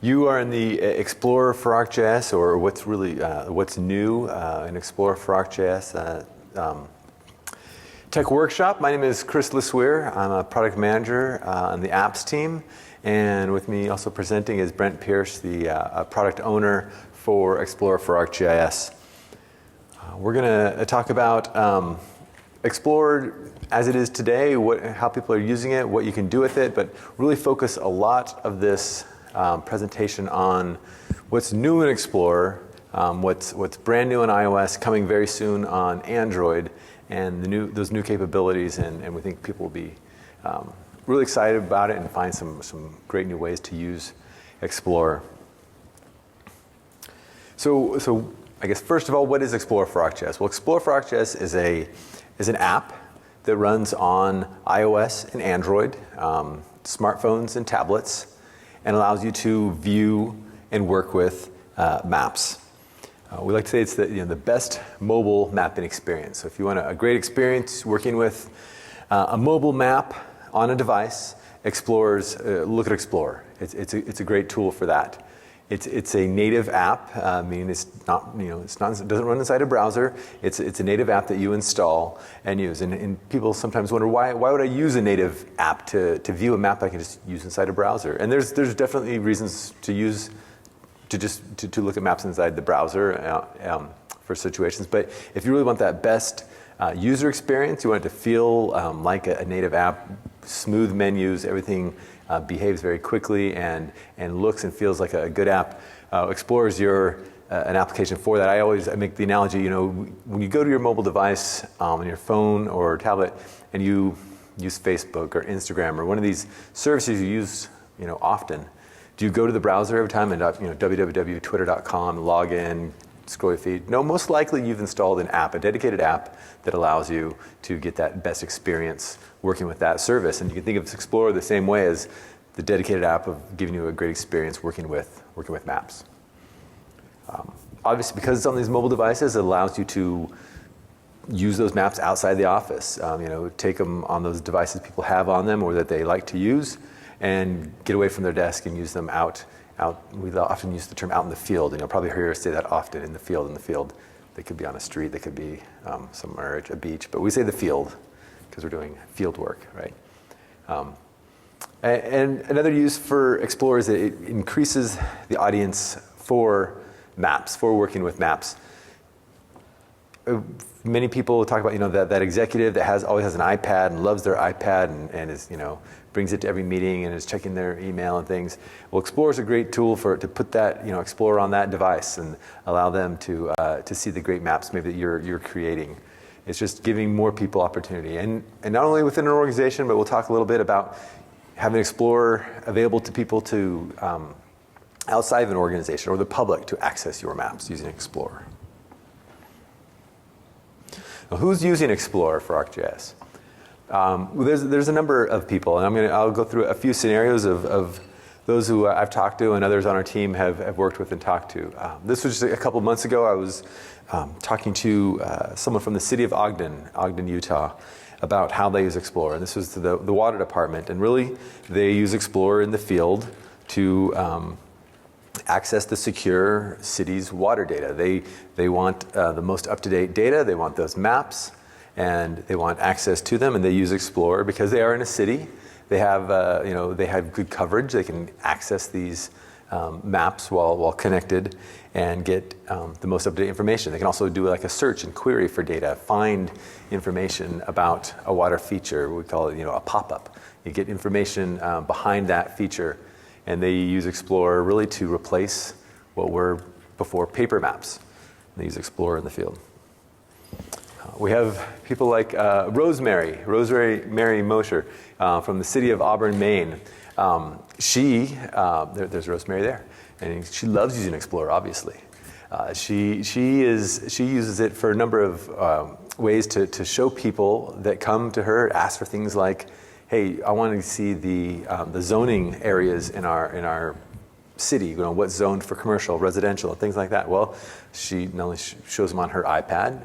You are in the Explorer for ArcGIS, or what's new in Explorer for ArcGIS Tech Workshop. My name is Chris Lisweer. I'm a product manager on the apps team. And with me also presenting is Brent Pierce, the product owner for Explorer for ArcGIS. We're going to talk about Explorer as it is today, how people are using it, what you can do with it, but really focus a lot of this presentation on what's new in Explorer, what's brand new on iOS, coming very soon on Android, and those new capabilities, and we think people will be really excited about it and find some great new ways to use Explorer. So I guess first of all, what is Explorer for ArcGIS? Well, Explorer for ArcGIS is an app that runs on iOS and Android, smartphones and tablets, and allows you to view and work with maps. We like to say it's the best mobile mapping experience. So if you want a great experience working with a mobile map on a device, look at Explorer. It's a great tool for that. It's a native app, meaning it doesn't run inside a browser. It's a native app that you install and use. And people sometimes wonder, why would I use a native app to view a map I can just use inside a browser? And there's definitely reasons to look at maps inside the browser for situations. But if you really want that best user experience, you want it to feel like a native app, smooth menus, everything behaves very quickly and looks and feels like a good app. Explorer is an application for that. I make the analogy, when you go to your mobile device on your phone or tablet and you use Facebook or Instagram or one of these services you use often, do you go to the browser every time and www.twitter.com, log in, scroll your feed? No, most likely you've installed an app, a dedicated app that allows you to get that best experience working with that service. And you can think of Explorer the same way as the dedicated app of giving you a great experience working with maps. Obviously, because it's on these mobile devices, it allows you to use those maps outside the office. Take them on those devices people have on them or that they like to use, and get away from their desk and use them out. We often use the term out in the field, and you'll probably hear us say that often, in the field. They could be on a street, they could be somewhere at a beach, but we say the field because we're doing field work, right? And another use for Explorer is that it increases the audience for maps, for working with maps. Many people talk about that executive that always has an iPad and loves their iPad and is brings it to every meeting and is checking their email and things. Well, Explorer is a great tool to put that Explorer on that device and allow them to see the great maps maybe that you're creating. It's just giving more people opportunity, and not only within an organization, but we'll talk a little bit about having Explorer available to people to outside of an organization or the public to access your maps using Explorer. Now, who's using Explorer for ArcGIS? There's a number of people, and I'll go through a few scenarios of those who I've talked to and others on our team have worked with and talked to. This was just a couple months ago. I was talking to someone from the city of Ogden, Utah, about how they use Explorer. And this was to the water department, and really they use Explorer in the field to access the secure city's water data. They want the most up-to-date data. They want those maps, and they want access to them, and they use Explorer because they are in a city. They have they have good coverage. They can access these maps while connected and get the most up-to-date information. They can also do like a search and query for data, find information about a water feature. We call it a pop-up. You get information behind that feature, and they use Explorer really to replace what were before paper maps. They use Explorer in the field. We have people like Rosemary Moser from the city of Auburn, Maine. There's Rosemary there, and she loves using Explorer. Obviously, she uses it for a number of ways to show people that come to her, ask for things like, "Hey, I want to see the zoning areas in our city, what's zoned for commercial, residential, and things like that." Well, she not only shows them on her iPad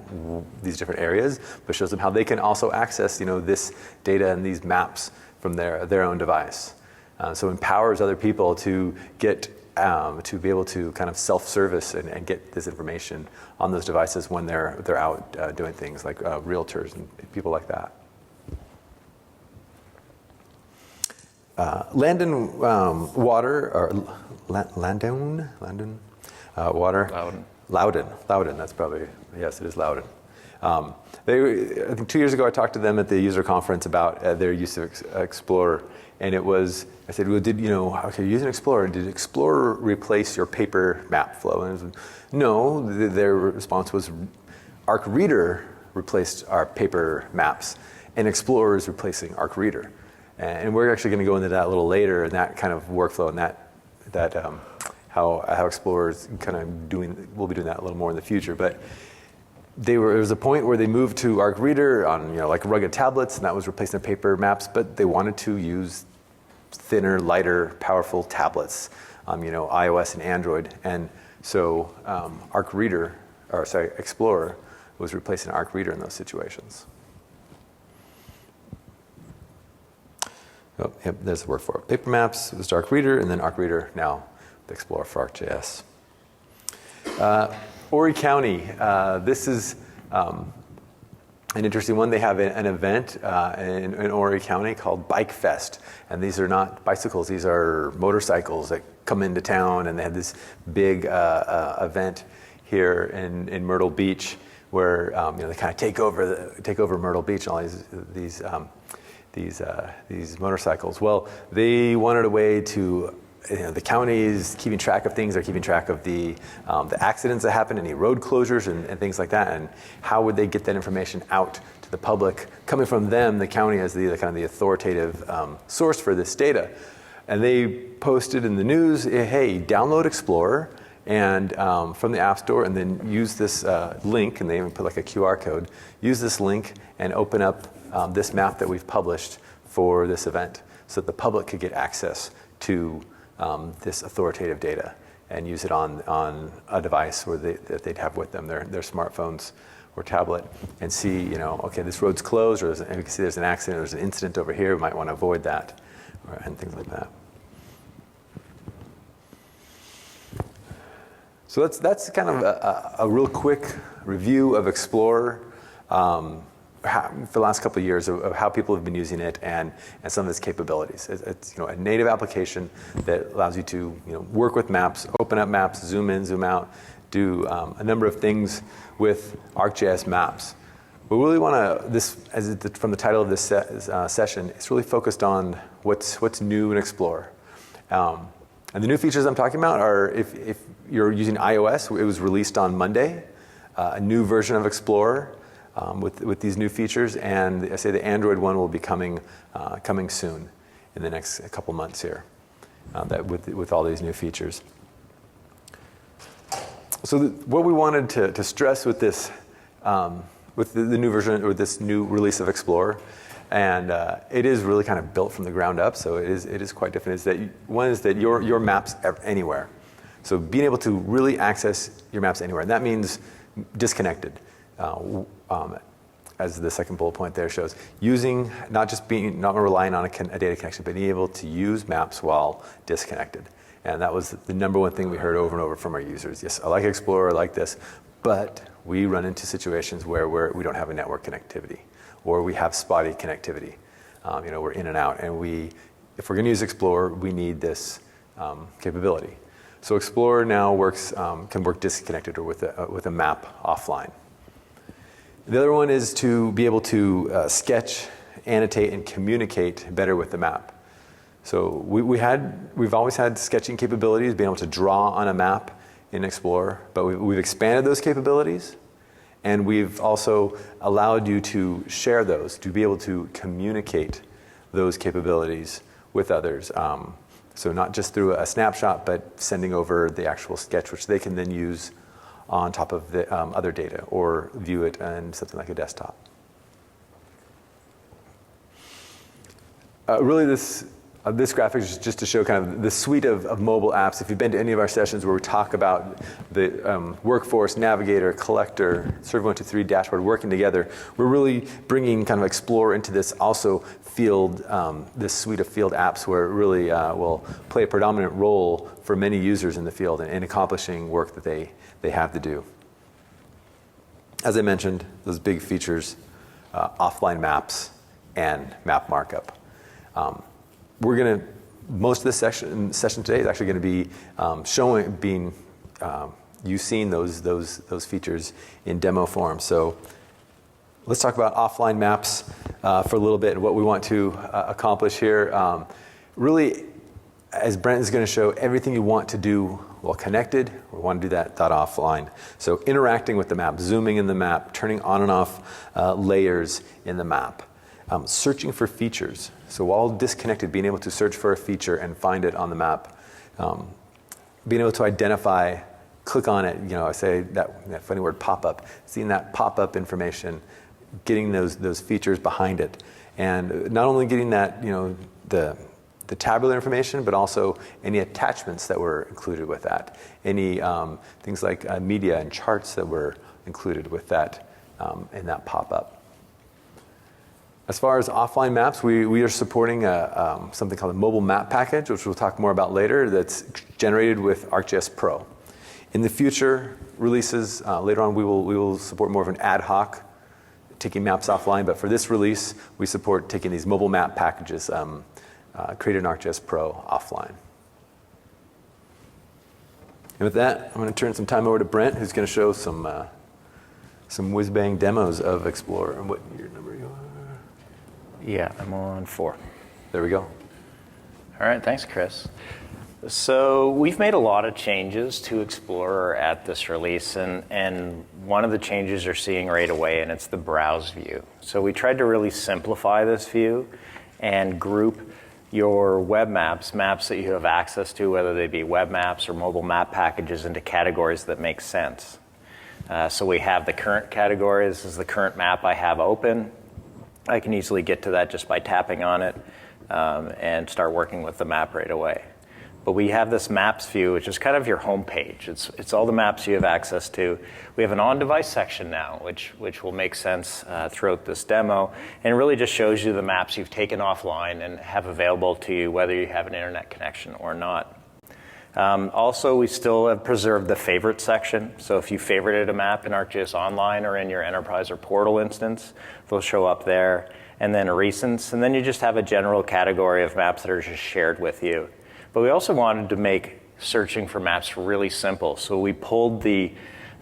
these different areas, but shows them how they can also access this data and these maps from their own device. So empowers other people to get to be able to kind of self-service and get this information on those devices when they're out doing things like realtors and people like that. Landon Water, or Landon Water? Loudon, that's probably, yes, it is Loudon. I think 2 years ago I talked to them at the user conference about their use of Explorer, and I said, well, okay, you're using Explorer, did Explorer replace your paper map flow? And it was, no, their response was, ArcReader replaced our paper maps, and Explorer is replacing ArcReader. And we're actually going to go into that a little later, and that kind of workflow, and how Explorer is kind of we'll be doing that a little more in the future. But there was a point where they moved to ArcReader on like rugged tablets, and that was replacing the paper maps, but they wanted to use thinner, lighter, powerful tablets, iOS and Android. And so Explorer was replacing ArcReader in those situations. Oh, yep, there's the word for it. Paper maps was ArcReader, and then ArcReader now the Explorer for ArcGIS. Horry County, this is an interesting one. They have an event in Horry County called Bike Fest, and these are not bicycles, these are motorcycles that come into town, and they have this big event here in Myrtle Beach where they kind of take over Myrtle Beach and all these motorcycles. Well, they wanted a way to, the county is keeping track of things. They're keeping track of the accidents that happen, any road closures and things like that. And how would they get that information out to the public, coming from them, the county as the kind of the authoritative source for this data? And they posted in the news, hey, download Explorer and from the App Store, and then use this link, and they even put like a QR code. Use this link and open up this map that we've published for this event, so that the public could get access to this authoritative data and use it on a device that they'd have with them, their smartphones or tablet, and see, okay, this road's closed, or we can see there's an accident, there's an incident over here, we might want to avoid that, and things like that. So that's kind of a real quick review of Explorer for the last couple of years of how people have been using it and some of its capabilities. It's a native application that allows you to work with maps, open up maps, zoom in, zoom out, do a number of things with ArcGIS maps. We really want to, from the title of this session, it's really focused on what's new in Explorer. And the new features I'm talking about are, if you're using iOS, it was released on Monday, a new version of Explorer with these new features, and I say the Android one will be coming soon in the next couple months here, with all these new features. So what we wanted to stress with this, with the new version, or this new release of Explorer, and it is really kind of built from the ground up, so it is quite different, is that one is that your maps are anywhere. So being able to really access your maps anywhere, and that means disconnected. As the second bullet point there shows, using, not relying on a data connection, but being able to use maps while disconnected. And that was the number one thing we heard over and over from our users. Yes, I like Explorer, I like this, but we run into situations where we don't have a network connectivity, or we have spotty connectivity. We're in and out, and if we're going to use Explorer, we need this capability. So Explorer now can work disconnected or with a map offline. The other one is to be able to sketch, annotate, and communicate better with the map. So we've always had sketching capabilities, being able to draw on a map in Explorer, but we've expanded those capabilities, and we've also allowed you to share those, to be able to communicate those capabilities with others. So not just through a snapshot, but sending over the actual sketch, which they can then use on top of the other data, or view it in something like a desktop. Really, this This graphic is just to show kind of the suite of mobile apps. If you've been to any of our sessions where we talk about the workforce, navigator, collector, Survey 1, 2, 3 dashboard working together, we're really bringing kind of Explorer into this also field, this suite of field apps where it really will play a predominant role for many users in the field in accomplishing work that they have to do. As I mentioned, those big features, offline maps and map markup. Most of this session today is actually going to be you seeing those features in demo form. So let's talk about offline maps for a little bit and what we want to accomplish here. Really, as Brent is going to show, everything you want to do while connected, we want to do that offline. So interacting with the map, zooming in the map, turning on and off layers in the map. Searching for features. So while disconnected, being able to search for a feature and find it on the map. Being able to identify, click on it, I say that funny word pop-up, seeing that pop-up information, getting those features behind it. And not only getting that, the tabular information, but also any attachments that were included with that. Any things like media and charts that were included with that in that pop-up. As far as offline maps, we are supporting something called a mobile map package, which we'll talk more about later, that's generated with ArcGIS Pro. In the future releases, later on we will support more of an ad hoc, taking maps offline, but for this release, we support taking these mobile map packages created in ArcGIS Pro offline. And with that, I'm going to turn some time over to Brent, who's going to show some whiz-bang demos of Explorer. And what year number you are? Yeah, I'm on 4. There we go. All right, thanks, Chris. So we've made a lot of changes to Explorer at this release, and one of the changes you're seeing right away, and it's the browse view. So we tried to really simplify this view and group your web maps that you have access to, whether they be web maps or mobile map packages, into categories that make sense. So we have the current category. This is the current map I have open. I can easily get to that just by tapping on it and start working with the map right away. But we have this maps view, which is kind of your home page. It's all the maps you have access to. We have an on-device section now, which will make sense throughout this demo, and it really just shows you the maps you've taken offline and have available to you, whether you have an internet connection or not. Also, we still have preserved the favorite section. So if you favorited a map in ArcGIS Online or in your Enterprise or Portal instance, they'll show up there. And then recents, and then you just have a general category of maps that are just shared with you. But we also wanted to make searching for maps really simple. So we pulled the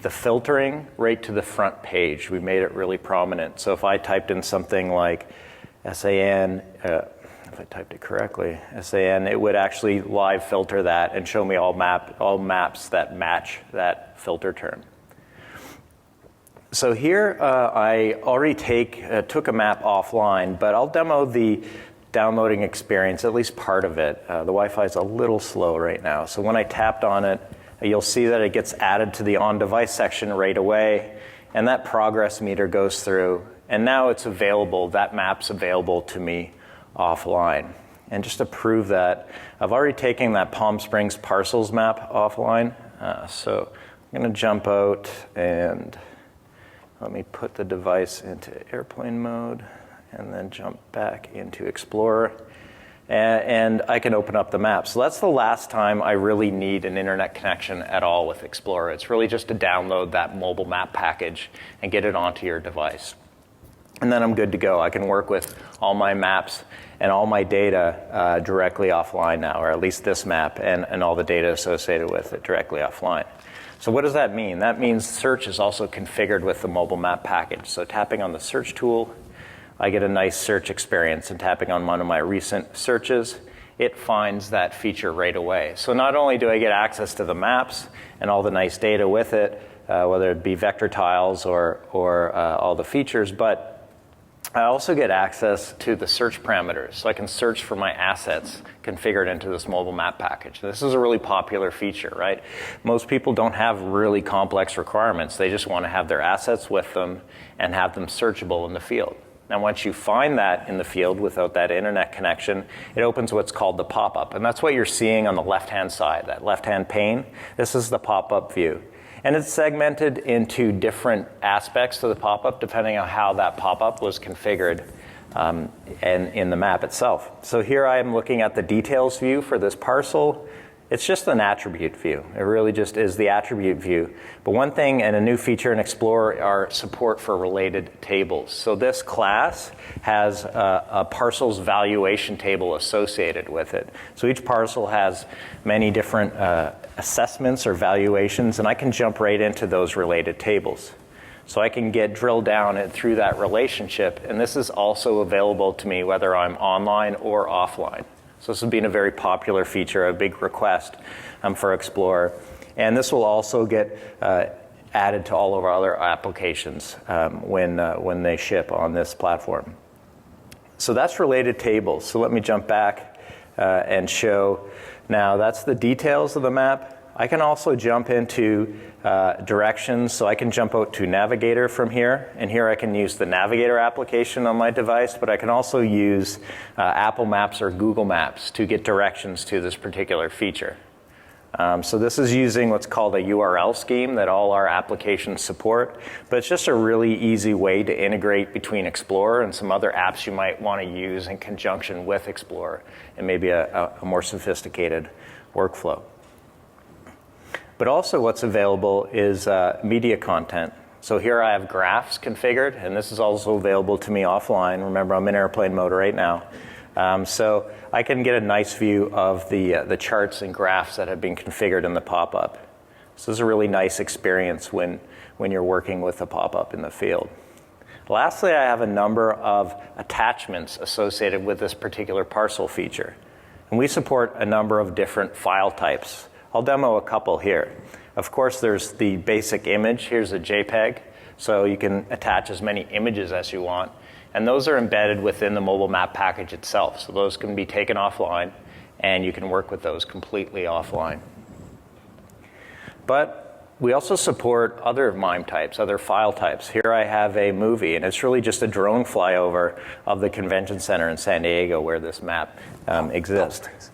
filtering right to the front page. We made it really prominent. So if I typed in something like SAN, if I typed it correctly, SAN, it would actually live filter that and show me all maps that match that filter term. So here I already took a map offline, but I'll demo the downloading experience, at least part of it. The Wi-Fi is a little slow right now. So when I tapped on it, you'll see that it gets added to the on-device section right away, and that progress meter goes through, and now it's available, that map's available to me offline. And just to prove that, I've already taken that Palm Springs parcels map offline. So I'm going to jump out and let me put the device into airplane mode and then jump back into Explorer. And I can open up the map. So that's the last time I really need an internet connection at all with Explorer. It's really just to download that mobile map package and get it onto your device. And then I'm good to go. I can work with all my maps and all my data directly offline now, or at least this map and all the data associated with it directly offline. So what does that mean? That means search is also configured with the mobile map package. So tapping on the search tool, I get a nice search experience, and tapping on one of my recent searches, it finds that feature right away. So not only do I get access to the maps and all the nice data with it, whether it be vector tiles or all the features, but I also get access to the search parameters. So I can search for my assets configured into this mobile map package. This is a really popular feature, right? Most people don't have really complex requirements. They just want to have their assets with them and have them searchable in the field. Now, once you find that in the field without that internet connection, it opens what's called the pop-up. And that's what you're seeing on the left-hand side, that left-hand pane. This is the pop-up view. And it's segmented into different aspects to the pop-up depending on how that pop-up was configured and in the map itself. So here I am looking at the details view for this parcel. It's just an attribute view. It really just is the attribute view. But one thing and a new feature in Explorer are support for related tables. So this class has a parcel's valuation table associated with it. So each parcel has many different assessments or valuations, and I can jump right into those related tables. So I can get drilled down and through that relationship, and this is also available to me whether I'm online or offline. So this has been a very popular feature, a big request for Explorer. And this will also get added to all of our other applications when they ship on this platform. So that's related tables. So let me jump back and show. Now that's the details of the map. I can also jump into directions. So I can jump out to Navigator from here. And here I can use the Navigator application on my device, but I can also use Apple Maps or Google Maps to get directions to this particular feature. So this is using what's called a URL scheme that all our applications support, but it's just a really easy way to integrate between Explorer and some other apps you might want to use in conjunction with Explorer and maybe a more sophisticated workflow. But also what's available is media content. So here I have graphs configured, and this is also available to me offline. Remember, I'm in airplane mode right now. So I can get a nice view of the charts and graphs that have been configured in the pop-up. So this is a really nice experience when you're working with the pop-up in the field. Lastly, I have a number of attachments associated with this particular parcel feature. And we support a number of different file types. I'll demo a couple here. Of course, there's the basic image. Here's a JPEG. So you can attach as many images as you want. And those are embedded within the mobile map package itself. So those can be taken offline, and you can work with those completely offline. But we also support other MIME types, other file types. Here I have a movie, and it's really just a drone flyover of the convention center in San Diego where this map exists.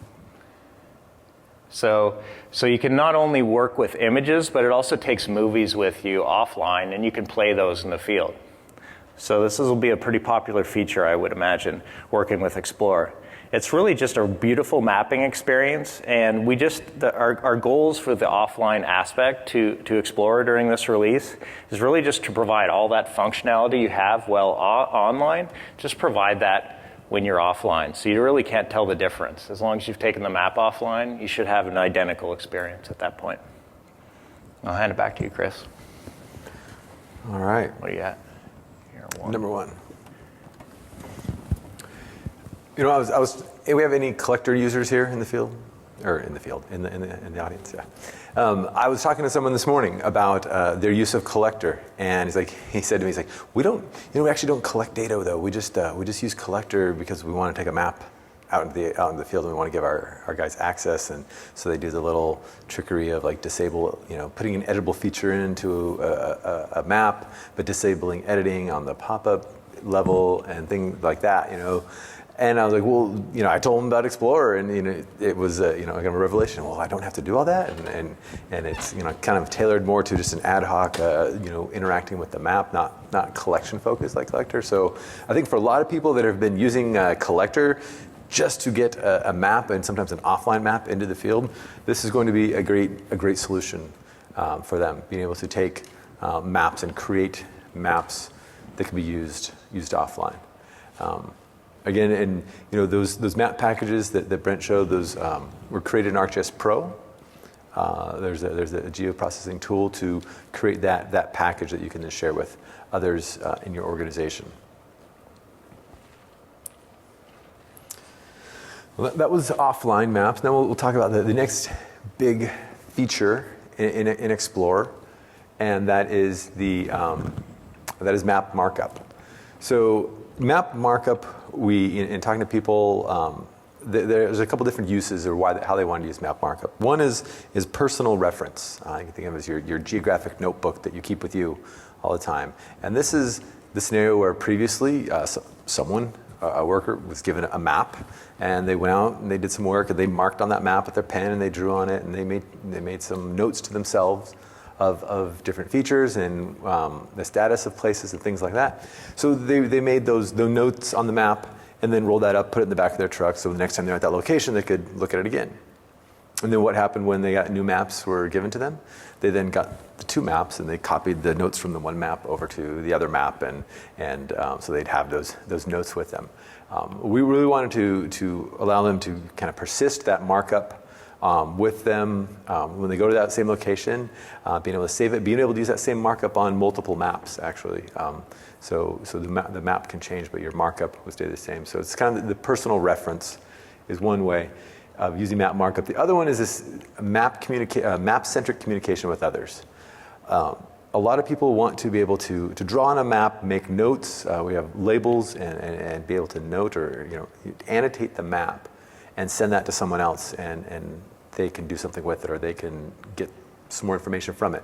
So you can not only work with images, but it also takes movies with you offline, and you can play those in the field. So this will be a pretty popular feature, I would imagine, working with Explorer. It's really just a beautiful mapping experience, and our goals for the offline aspect to Explorer during this release is really just to provide all that functionality you have online, just provide that when you're offline. So you really can't tell the difference. As long as you've taken the map offline, you should have an identical experience at that point. I'll hand it back to you, Chris. All right. What do you got? Number one. You know, we have any collector users here in the field? Or in the audience, yeah. I was talking to someone this morning about their use of collector, and he said to me, we actually don't collect data though. We just use collector because we want to take a map out in the field, and we want to give our guys access, and so they do the little trickery of putting an editable feature into a map, but disabling editing on the pop-up level and things like that, And I was like, well, I told them about Explorer, and it was kind of a revelation. Well, I don't have to do all that, and it's kind of tailored more to just an ad hoc, interacting with the map, not collection focused like Collector. So I think for a lot of people that have been using Collector just to get a map and sometimes an offline map into the field, this is going to be a great solution for them, being able to take maps and create maps that can be used offline. Again, and those map packages that Brent showed, those were created in ArcGIS Pro. There's a geoprocessing tool to create that package that you can then share with others in your organization. Well, that was offline maps. Now we'll talk about the next big feature in Explorer, and that is map markup. So map markup, in talking to people, there's a couple different uses or how they want to use map markup. One is personal reference. You can think of it as your geographic notebook that you keep with you all the time. And this is the scenario where previously someone, a worker, was given a map, and they went out and they did some work, and they marked on that map with their pen, and they drew on it, and they made some notes to themselves of different features and the status of places and things like that. So they made the notes on the map and then rolled that up, put it in the back of their truck, so the next time they're at that location, they could look at it again. And then what happened when they got new maps were given to them? They then got the two maps, and they copied the notes from the one map over to the other map, and so they'd have those notes with them. We really wanted to allow them to kind of persist that markup with them when they go to that same location, being able to save it, being able to use that same markup on multiple maps, actually. So the map can change, but your markup will stay the same. So it's kind of the personal reference is one way of using map markup. The other one is this map-centric communication with others. A lot of people want to be able to draw on a map, make notes. We have labels, and be able to note or annotate the map and send that to someone else, and they can do something with it, or they can get some more information from it.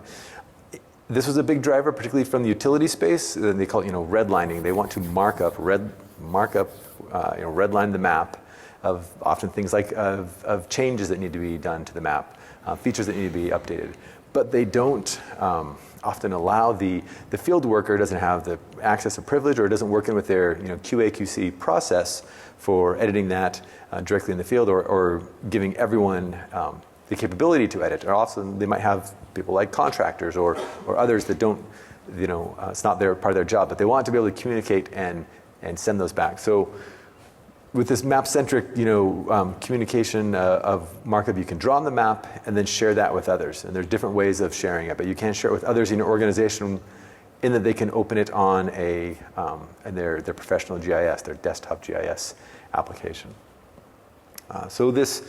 This was a big driver, particularly from the utility space. They call it redlining. They want to redline the map of often things like of changes that need to be done to the map, features that need to be updated. But they don't often allow the field worker doesn't have the access or privilege, or doesn't work in with their QA/QC process for editing that directly in the field, or giving everyone the capability to edit. Or often they might have people like contractors or others that don't, it's not part of their job, but they want to be able to communicate and send those back. So with this map-centric, communication of markup, you can draw on the map and then share that with others. And there's different ways of sharing it, but you can share it with others in your organization, in that they can open it on in their professional GIS, their desktop GIS application. So this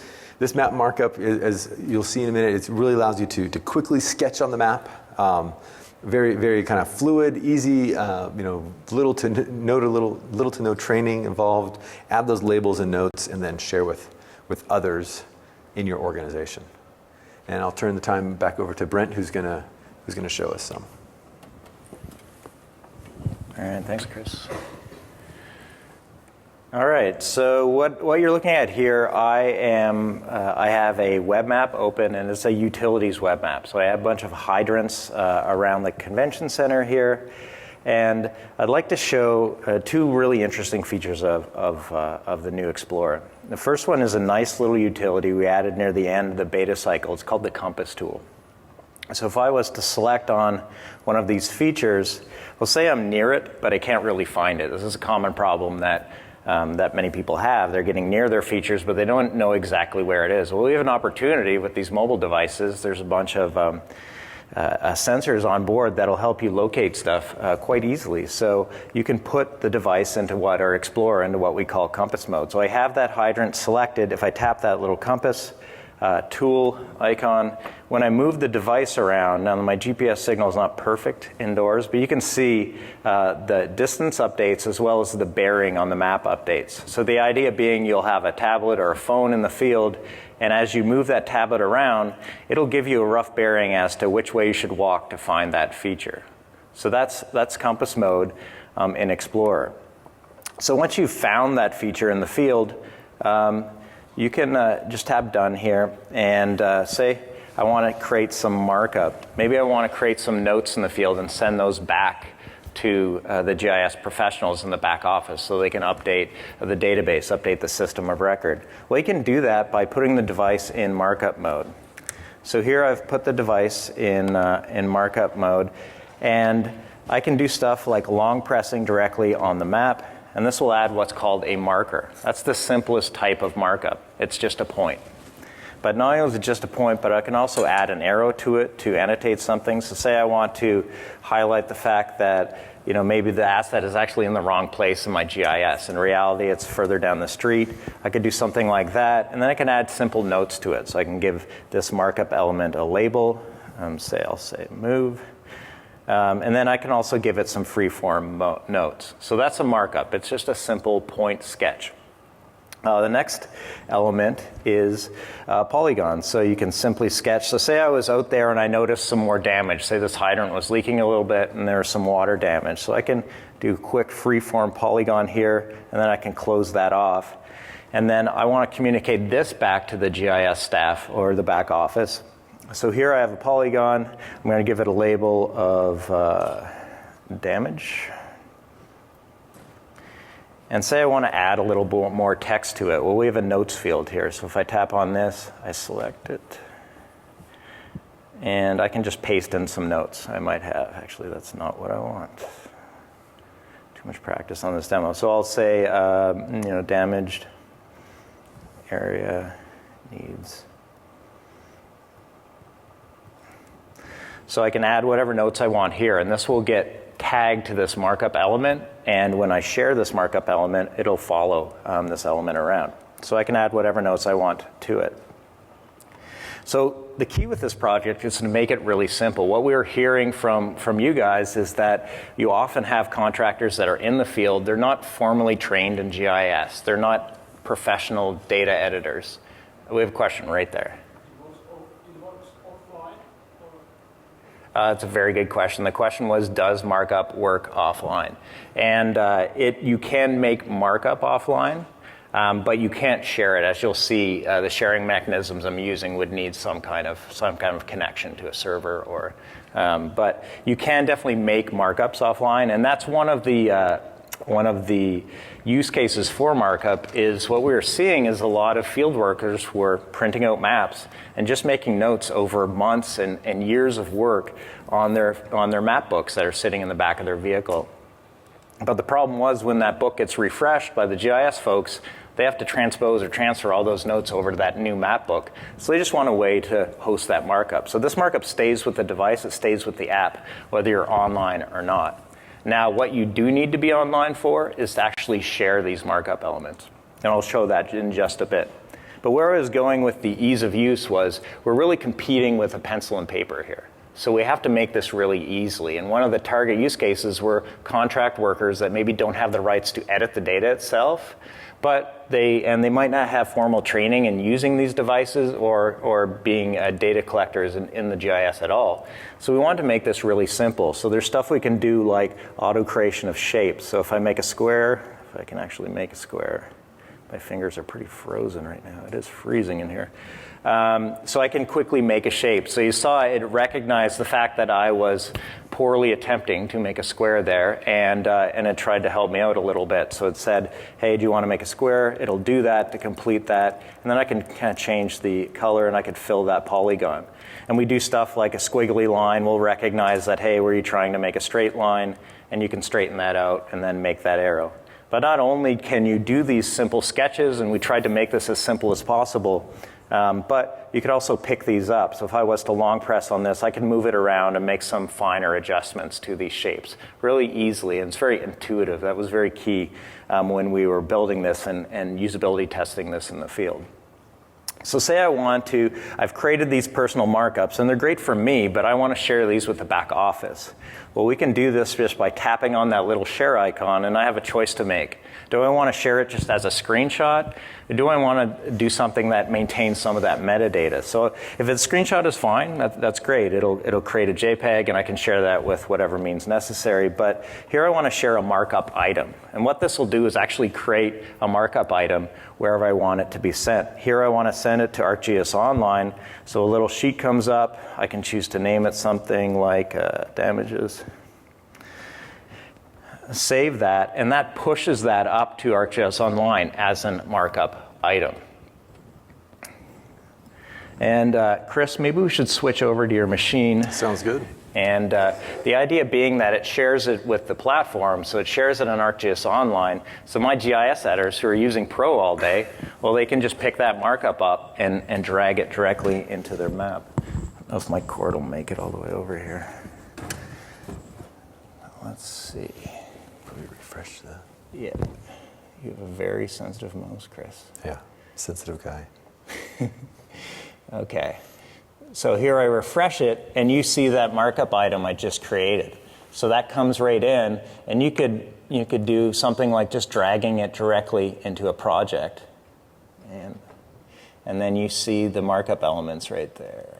map markup, as you'll see in a minute, it really allows you to quickly sketch on the map. Very, very kind of fluid, easy. Little to no training involved. Add those labels and notes, and then share with others in your organization. And I'll turn the time back over to Brent, who's gonna show us some. All right, thanks, Chris. All right, so what you're looking at here, I have a web map open, and it's a utilities web map. So I have a bunch of hydrants around the convention center here, and I'd like to show two really interesting features of the new Explorer. The first one is a nice little utility we added near the end of the beta cycle. It's called the compass tool. So if I was to select on one of these features, well, say I'm near it, but I can't really find it. This is a common problem that many people have. They're getting near their features, but they don't know exactly where it is. Well, we have an opportunity with these mobile devices. There's a bunch of sensors on board that'll help you locate stuff quite easily. So you can put the device into Explorer into what we call compass mode. So I have that hydrant selected. If I tap that little compass tool icon, when I move the device around, now my GPS signal is not perfect indoors, but you can see the distance updates as well as the bearing on the map updates. So the idea being you'll have a tablet or a phone in the field, and as you move that tablet around, it'll give you a rough bearing as to which way you should walk to find that feature. So that's compass mode in Explorer. So once you've found that feature in the field, you can just tap Done here and say, I want to create some markup. Maybe I want to create some notes in the field and send those back to the GIS professionals in the back office so they can update the database, update the system of record. Well, you can do that by putting the device in markup mode. So here I've put the device in markup mode, and I can do stuff like long pressing directly on the map, and this will add what's called a marker. That's the simplest type of markup. It's just a point. But not only is it just a point, but I can also add an arrow to it to annotate something. So say I want to highlight the fact that maybe the asset is actually in the wrong place in my GIS. In reality, it's further down the street. I could do something like that, and then I can add simple notes to it. So I can give this markup element a label. I'll say move. And then I can also give it some free-form notes. So that's a markup. It's just a simple point sketch. The next element is polygons. So you can simply sketch. So say I was out there and I noticed some more damage. Say this hydrant was leaking a little bit and there's some water damage. So I can do a quick free-form polygon here, and then I can close that off. And then I want to communicate this back to the GIS staff or the back office. So here I have a polygon. I'm going to give it a label of damage. And say I want to add a little bit more text to it. Well, we have a notes field here. So if I tap on this, I select it. And I can just paste in some notes I might have. Actually, that's not what I want. Too much practice on this demo. So I'll say, damaged area needs. So I can add whatever notes I want here, and this will get tagged to this markup element, and when I share this markup element, it'll follow this element around. So I can add whatever notes I want to it. So the key with this project is to make it really simple. What we're hearing from you guys is that you often have contractors that are in the field. They're not formally trained in GIS. They're not professional data editors. We have a question right there. It's a very good question. The question was, does markup work offline? And you can make markup offline, but you can't share it. As you'll see, the sharing mechanisms I'm using would need some kind of connection to a server, or. But you can definitely make markups offline, and that's one of the use cases for markup. Is what we were seeing is a lot of field workers were printing out maps and just making notes over months and years of work on their map books that are sitting in the back of their vehicle. But the problem was, when that book gets refreshed by the GIS folks, they have to transpose or transfer all those notes over to that new map book. So they just want a way to host that markup. So this markup stays with the device, it stays with the app, whether you're online or not. Now, what you do need to be online for is to actually share these markup elements. And I'll show that in just a bit. But where I was going with the ease of use was, we're really competing with a pencil and paper here. So we have to make this really easily. And one of the target use cases were contract workers that maybe don't have the rights to edit the data itself, but they might not have formal training in using these devices or being data collectors in the GIS at all. So we wanted to make this really simple. So there's stuff we can do, like auto creation of shapes. So if I make a square, if I can actually make a square, my fingers are pretty frozen right now. It is freezing in here. So I can quickly make a shape. So you saw it recognized the fact that I was poorly attempting to make a square there, and it tried to help me out a little bit. So it said, hey, do you want to make a square? It'll do that to complete that. And then I can kind of change the color, and I could fill that polygon. And we do stuff like a squiggly line. We'll recognize that, hey, were you trying to make a straight line? And you can straighten that out and then make that arrow. But not only can you do these simple sketches, and we tried to make this as simple as possible, but you could also pick these up. So if I was to long press on this, I can move it around and make some finer adjustments to these shapes really easily. And it's very intuitive. That was very key when we were building this and usability testing this in the field. So say I've created these personal markups, and they're great for me, but I want to share these with the back office. Well, we can do this just by tapping on that little share icon, and I have a choice to make. Do I want to share it just as a screenshot? Or do I want to do something that maintains some of that metadata? So if a screenshot is fine, that's great. It'll create a JPEG, and I can share that with whatever means necessary. But here I want to share a markup item. And what this will do is actually create a markup item wherever I want it to be sent. Here I want to send it to ArcGIS Online. So a little sheet comes up. I can choose to name it something like damages. Save that, and that pushes that up to ArcGIS Online as a markup item. And Chris, maybe we should switch over to your machine. Sounds good. And the idea being that it shares it with the platform, so it shares it on ArcGIS Online. So my GIS editors who are using Pro all day, well, they can just pick that markup up and drag it directly into their map. I don't know if my cord will make it all the way over here. Let's see. Probably refresh that. Yeah. You have a very sensitive mouse, Chris. Yeah, sensitive guy. Okay. So here I refresh it, and you see that markup item I just created. So that comes right in, and you could do something like just dragging it directly into a project. And then you see the markup elements right there.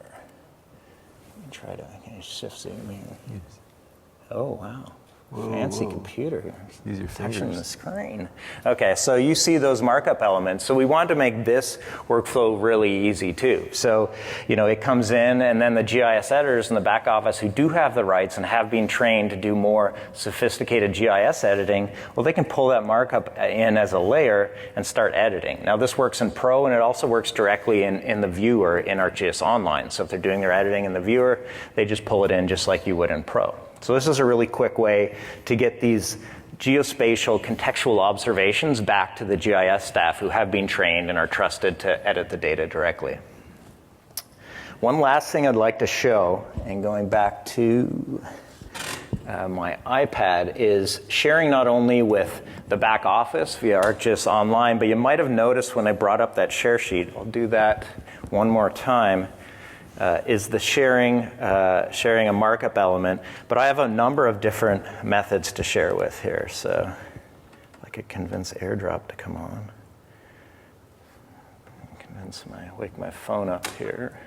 Try to shift zoom here. Oh, wow. Fancy computer. Use your Touching fingers. the screen. Okay, so you see those markup elements. So we wanted to make this workflow really easy too. So, it comes in, and then the GIS editors in the back office who do have the rights and have been trained to do more sophisticated GIS editing, well, they can pull that markup in as a layer and start editing. Now, this works in Pro, and it also works directly in the viewer in ArcGIS Online. So if they're doing their editing in the viewer, they just pull it in just like you would in Pro. So this is a really quick way to get these geospatial contextual observations back to the GIS staff who have been trained and are trusted to edit the data directly. One last thing I'd like to show, and going back to my iPad, is sharing not only with the back office via ArcGIS Online, but you might have noticed when I brought up that share sheet, I'll do that one more time, is the sharing a markup element. But I have a number of different methods to share with here. So if I could convince AirDrop to come on. Wake my phone up here.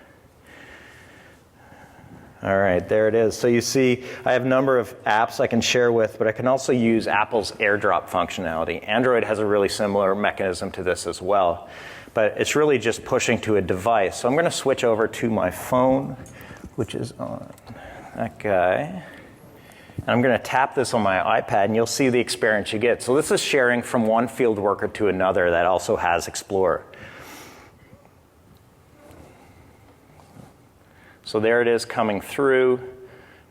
All right, there it is. So you see I have a number of apps I can share with, but I can also use Apple's AirDrop functionality. Android has a really similar mechanism to this as well. But it's really just pushing to a device. So I'm going to switch over to my phone, which is on that guy. And I'm going to tap this on my iPad, and you'll see the experience you get. So this is sharing from one field worker to another that also has Explorer. So there it is coming through.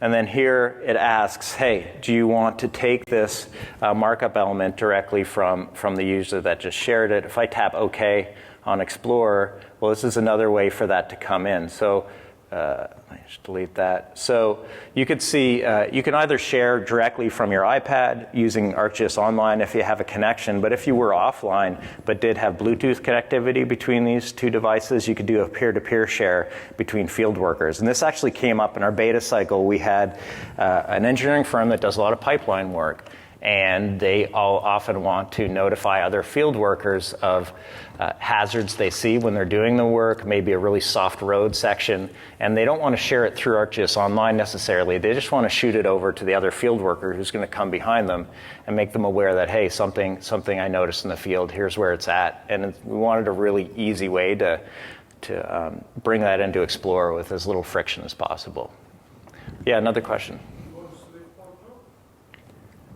And then here it asks, hey, do you want to take this markup element directly from the user that just shared it? If I tap OK on Explorer, well, this is another way for that to come in. So let me just delete that. So you could see, you can either share directly from your iPad using ArcGIS Online if you have a connection, but if you were offline but did have Bluetooth connectivity between these two devices, you could do a peer-to-peer share between field workers. And this actually came up in our beta cycle. We had an engineering firm that does a lot of pipeline work, and they all often want to notify other field workers of hazards they see when they're doing the work, maybe a really soft road section, and they don't want to share it through ArcGIS Online necessarily. They just want to shoot it over to the other field worker who's going to come behind them and make them aware that, hey, something I noticed in the field, here's where it's at. And we wanted a really easy way to bring that into Explorer with as little friction as possible. Yeah, another question.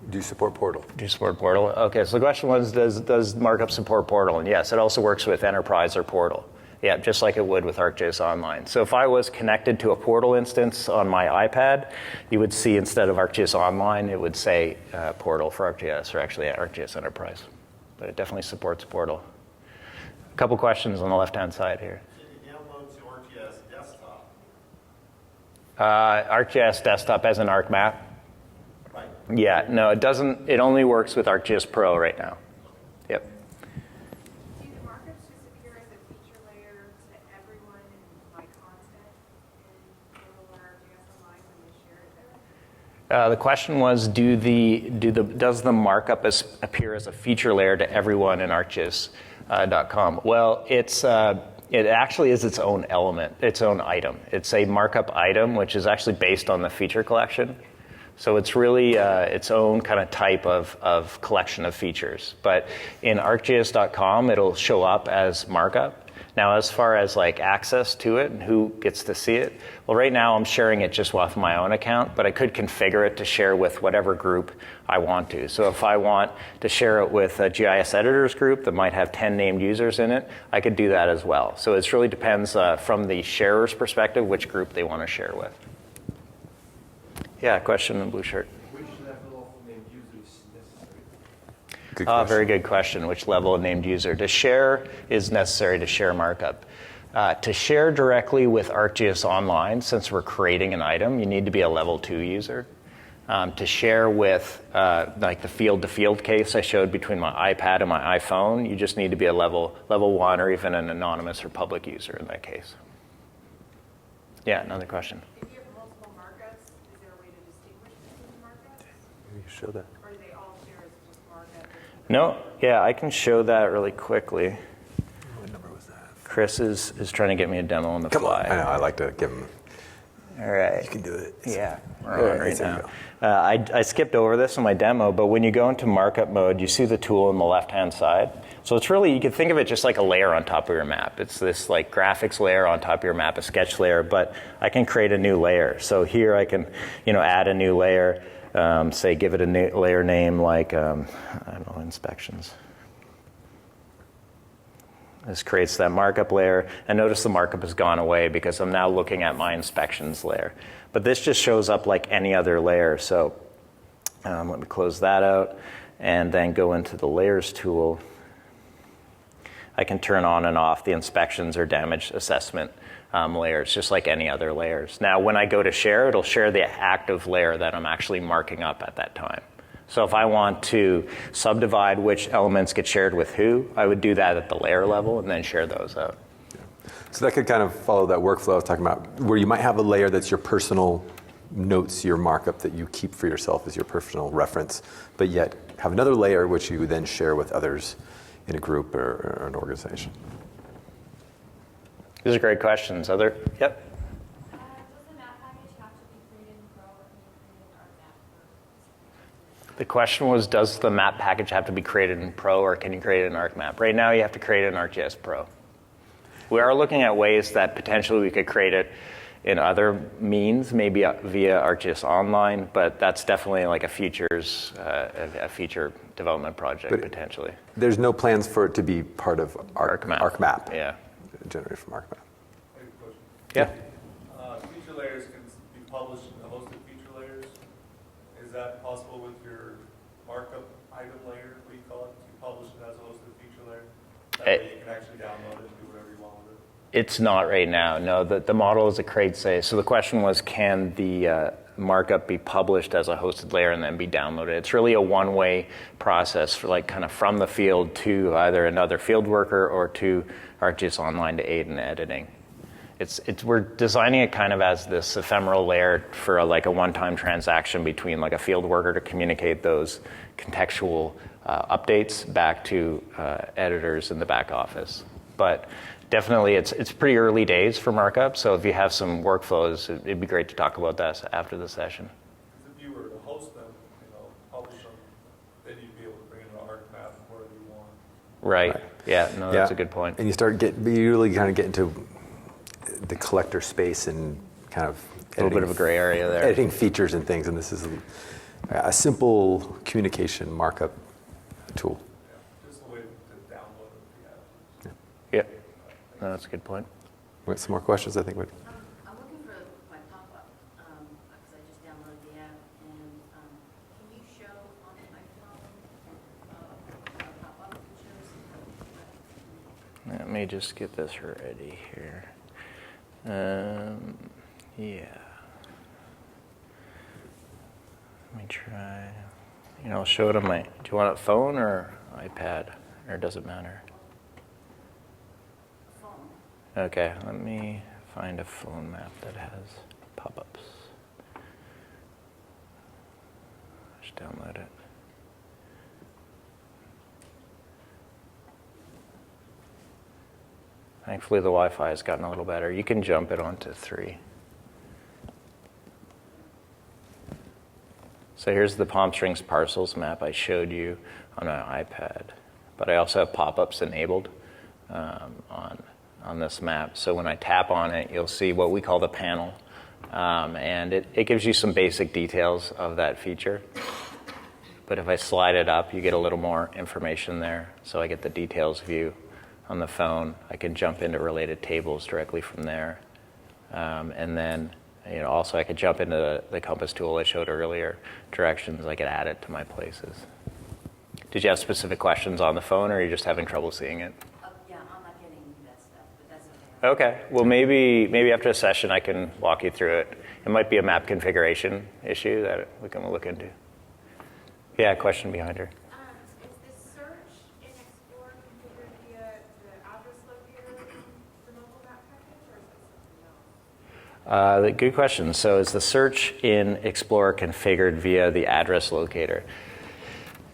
Do you support Portal? Do you support Portal? Okay, so the question was, does Markup support Portal? And yes, it also works with Enterprise or Portal. Yeah, just like it would with ArcGIS Online. So if I was connected to a Portal instance on my iPad, you would see instead of ArcGIS Online, it would say Portal for ArcGIS, or actually ArcGIS Enterprise. But it definitely supports Portal. A couple questions on the left-hand side here. Can you download to ArcGIS Desktop? ArcGIS Desktop as an ArcMap? Right. Yeah, no, it doesn't. It only works with ArcGIS Pro right now. Yep. Do the markups just appear as a feature layer to everyone in my content in Portal or ArcGIS Online when they share it there? The question was, does the markup appear as a feature layer to everyone in ArcGIS.com? Well, it actually is its own element, its own item. It's a markup item, which is actually based on the feature collection. So it's really its own kind of type of collection of features. But in ArcGIS.com, it'll show up as markup. Now, as far as like access to it and who gets to see it, well, right now I'm sharing it just off my own account, but I could configure it to share with whatever group I want to. So if I want to share it with a GIS editors group that might have 10 named users in it, I could do that as well. So it really depends from the sharer's perspective which group they want to share with. Yeah, question in blue shirt. Which level of named user is necessary? Good question. Very good question. Which level of named user? To share is necessary to share markup. To share directly with ArcGIS Online, since we're creating an item, you need to be a level 2 user. To share with like the field-to-field case I showed between my iPad and my iPhone, you just need to be a level 1 or even an anonymous or public user in that case. Yeah, another question. If you have multiple markups, is there a way to distinguish between the markups? Maybe you show that. Or do they all share as just markup? No, yeah, I can show that really quickly. Chris is trying to get me a demo on the Come fly. on. I know. I like to give them. All right. You can do it. Yeah, we're on right there you now. go. I skipped over this in my demo, but when you go into markup mode, you see the tool on the left-hand side. So it's really, you can think of it just like a layer on top of your map. It's this like graphics layer on top of your map, a sketch layer, but I can create a new layer. So here I can, add a new layer, say give it a layer name like, I don't know, inspections. This creates that markup layer, and notice the markup has gone away because I'm now looking at my inspections layer. But this just shows up like any other layer. So let me close that out and then go into the layers tool. I can turn on and off the inspections or damage assessment layers, just like any other layers. Now, when I go to share, it'll share the active layer that I'm actually marking up at that time. So if I want to subdivide which elements get shared with who, I would do that at the layer level and then share those out. Yeah. So that could kind of follow that workflow I was talking about, where you might have a layer that's your personal notes, your markup that you keep for yourself as your personal reference, but yet have another layer which you then share with others in a group or an organization. These are great questions. Yep. Does the map package have to be created in Pro or can you create an ArcMap first? The question was, does the map package have to be created in Pro or can you create it in ArcMap? Right now, you have to create it in ArcGIS Pro. We are looking at ways that potentially we could create it in other means, maybe via ArcGIS Online, but that's definitely like a feature development project But potentially. There's no plans for it to be part of ArcMap. Yeah. Generated from ArcMap. I have a question. Yeah. Feature layers can be published in the hosted feature layers. Is that possible with your markup item layer, what do you call it? You publish it as a hosted feature layer? That way you can actually download it and do whatever you want with it. It's not right now. No, the model is a crate say. So the question was, can the markup be published as a hosted layer and then be downloaded? It's really a one-way process for like kind of from the field to either another field worker or to ArcGIS Online to aid in editing. We're designing it kind of as this ephemeral layer for like a one-time transaction between like a field worker to communicate those contextual updates back to editors in the back office. But definitely, it's pretty early days for markup, so if you have some workflows, it'd be great to talk about that after the session. If you were to host them, publish them, then you'd be able to bring it to ArcMap wherever you want. Right. Yeah. No, that's a good point. And you really kind of get into the collector space and kind of A little bit of a gray area there. editing features and things, and this is a simple communication markup tool. Yeah, just a way to download it if you have it. Yeah. No, that's a good point. We got some more questions, I think. I'm looking for my pop-up, because I just downloaded the app, and can you show on my phone pop-up features? Let me just get this ready here. Yeah. Let me try. I'll show it on my. Do you want a phone or iPad, or does it matter? Phone. Okay, let me find a phone map that has pop-ups. Just download it. Thankfully, the Wi-Fi has gotten a little better. You can jump it onto 3. So here's the Palm Springs parcels map I showed you on my iPad. But I also have pop-ups enabled on this map. So when I tap on it, you'll see what we call the panel. And it gives you some basic details of that feature. But if I slide it up, you get a little more information there. So I get the details view on the phone. I can jump into related tables directly from there. And then also I could jump into the compass tool I showed earlier, directions. I could add it to my places. Did you have specific questions on the phone, or are you just having trouble seeing it? Yeah, I'm not getting that stuff, but that's okay. Okay. Well, maybe after a session I can walk you through it. It might be a map configuration issue that we can look into. Yeah, question behind her. Is the search in Explorer configured via the address locator in the mobile map package, or is it something else? Good question. So is the search in Explorer configured via the address locator?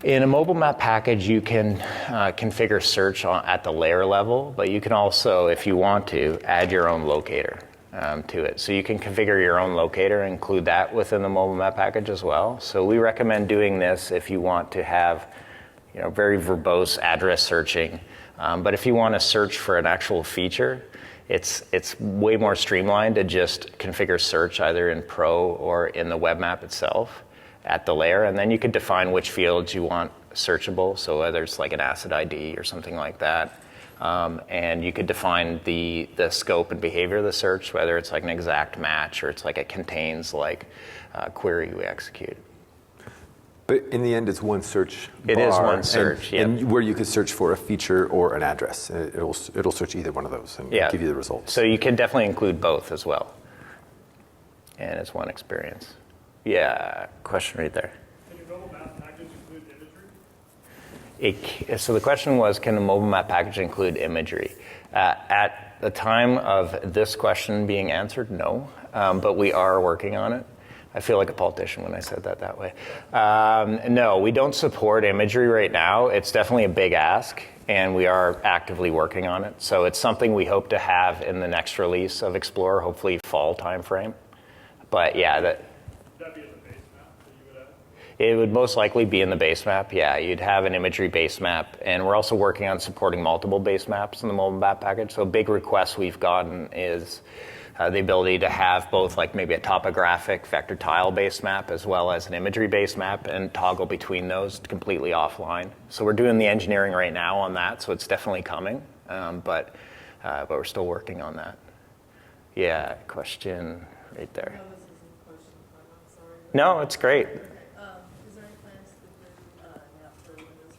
In a mobile map package, you can configure search at the layer level, but you can also, if you want to, add your own locator to it. So you can configure your own locator and include that within the mobile map package as well. So we recommend doing this if you want to have very verbose address searching. But if you want to search for an actual feature, it's way more streamlined to just configure search either in Pro or in the web map itself at the layer, and then you could define which fields you want searchable, so whether it's like an asset ID or something like that. And you could define the scope and behavior of the search, whether it's like an exact match or it's like it contains like a query we execute. But in the end, it's one search bar. It is one search, yeah. And where you could search for a feature or an address. It'll search either one of those and give you the results. So you can definitely include both as well. And it's one experience. Yeah, question right there. Can your mobile map package include imagery? So the question was, can a mobile map package include imagery? At the time of this question being answered, no, but we are working on it. I feel like a politician when I said that way. No, we don't support imagery right now. It's definitely a big ask, and we are actively working on it. So it's something we hope to have in the next release of Explorer, hopefully fall timeframe. But yeah, Would that be in the base map that you would add? it would most likely be in the base map. Yeah, you'd have an imagery base map, and we're also working on supporting multiple base maps in the mobile map package. So a big request we've gotten is the ability to have both like maybe a topographic vector tile base map as well as an imagery base map and toggle between those completely offline. So we're doing the engineering right now on that, so it's definitely coming, but we're still working on that. Yeah, question right there. No, this isn't a question, I'm sorry. No, it's great. Is there any plans to do now for Windows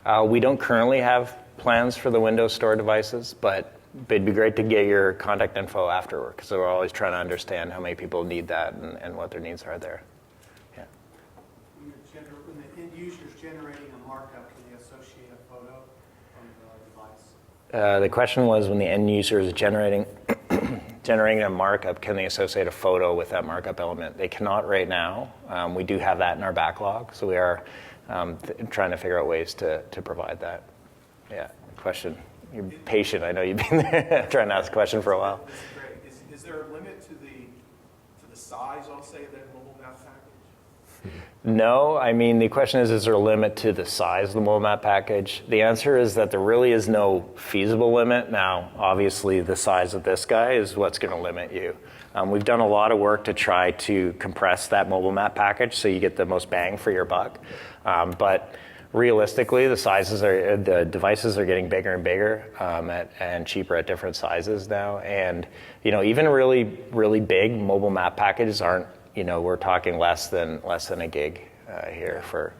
devices? We don't currently have plans for the Windows Store devices, but it'd be great to get your contact info afterward, because we're always trying to understand how many people need that and what their needs are there. Yeah. When the end user's generating a markup, can they associate a photo from the device? The question was, when the end user is generating a markup, can they associate a photo with that markup element? They cannot right now. We do have that in our backlog, so we are trying to figure out ways to provide that. Yeah, question. You're patient. I know you've been there trying to ask a question for a while. This is great. Is there a limit to the size, I'll say, of that mobile map package? No, I mean, the question is there a limit to the size of the mobile map package? The answer is that there really is no feasible limit. Now, obviously, the size of this guy is what's going to limit you. We've done a lot of work to try to compress that mobile map package so you get the most bang for your buck. But realistically, the devices are getting bigger and bigger and cheaper at different sizes now. And even really, really big mobile map packages aren't. We're talking less than a gig here for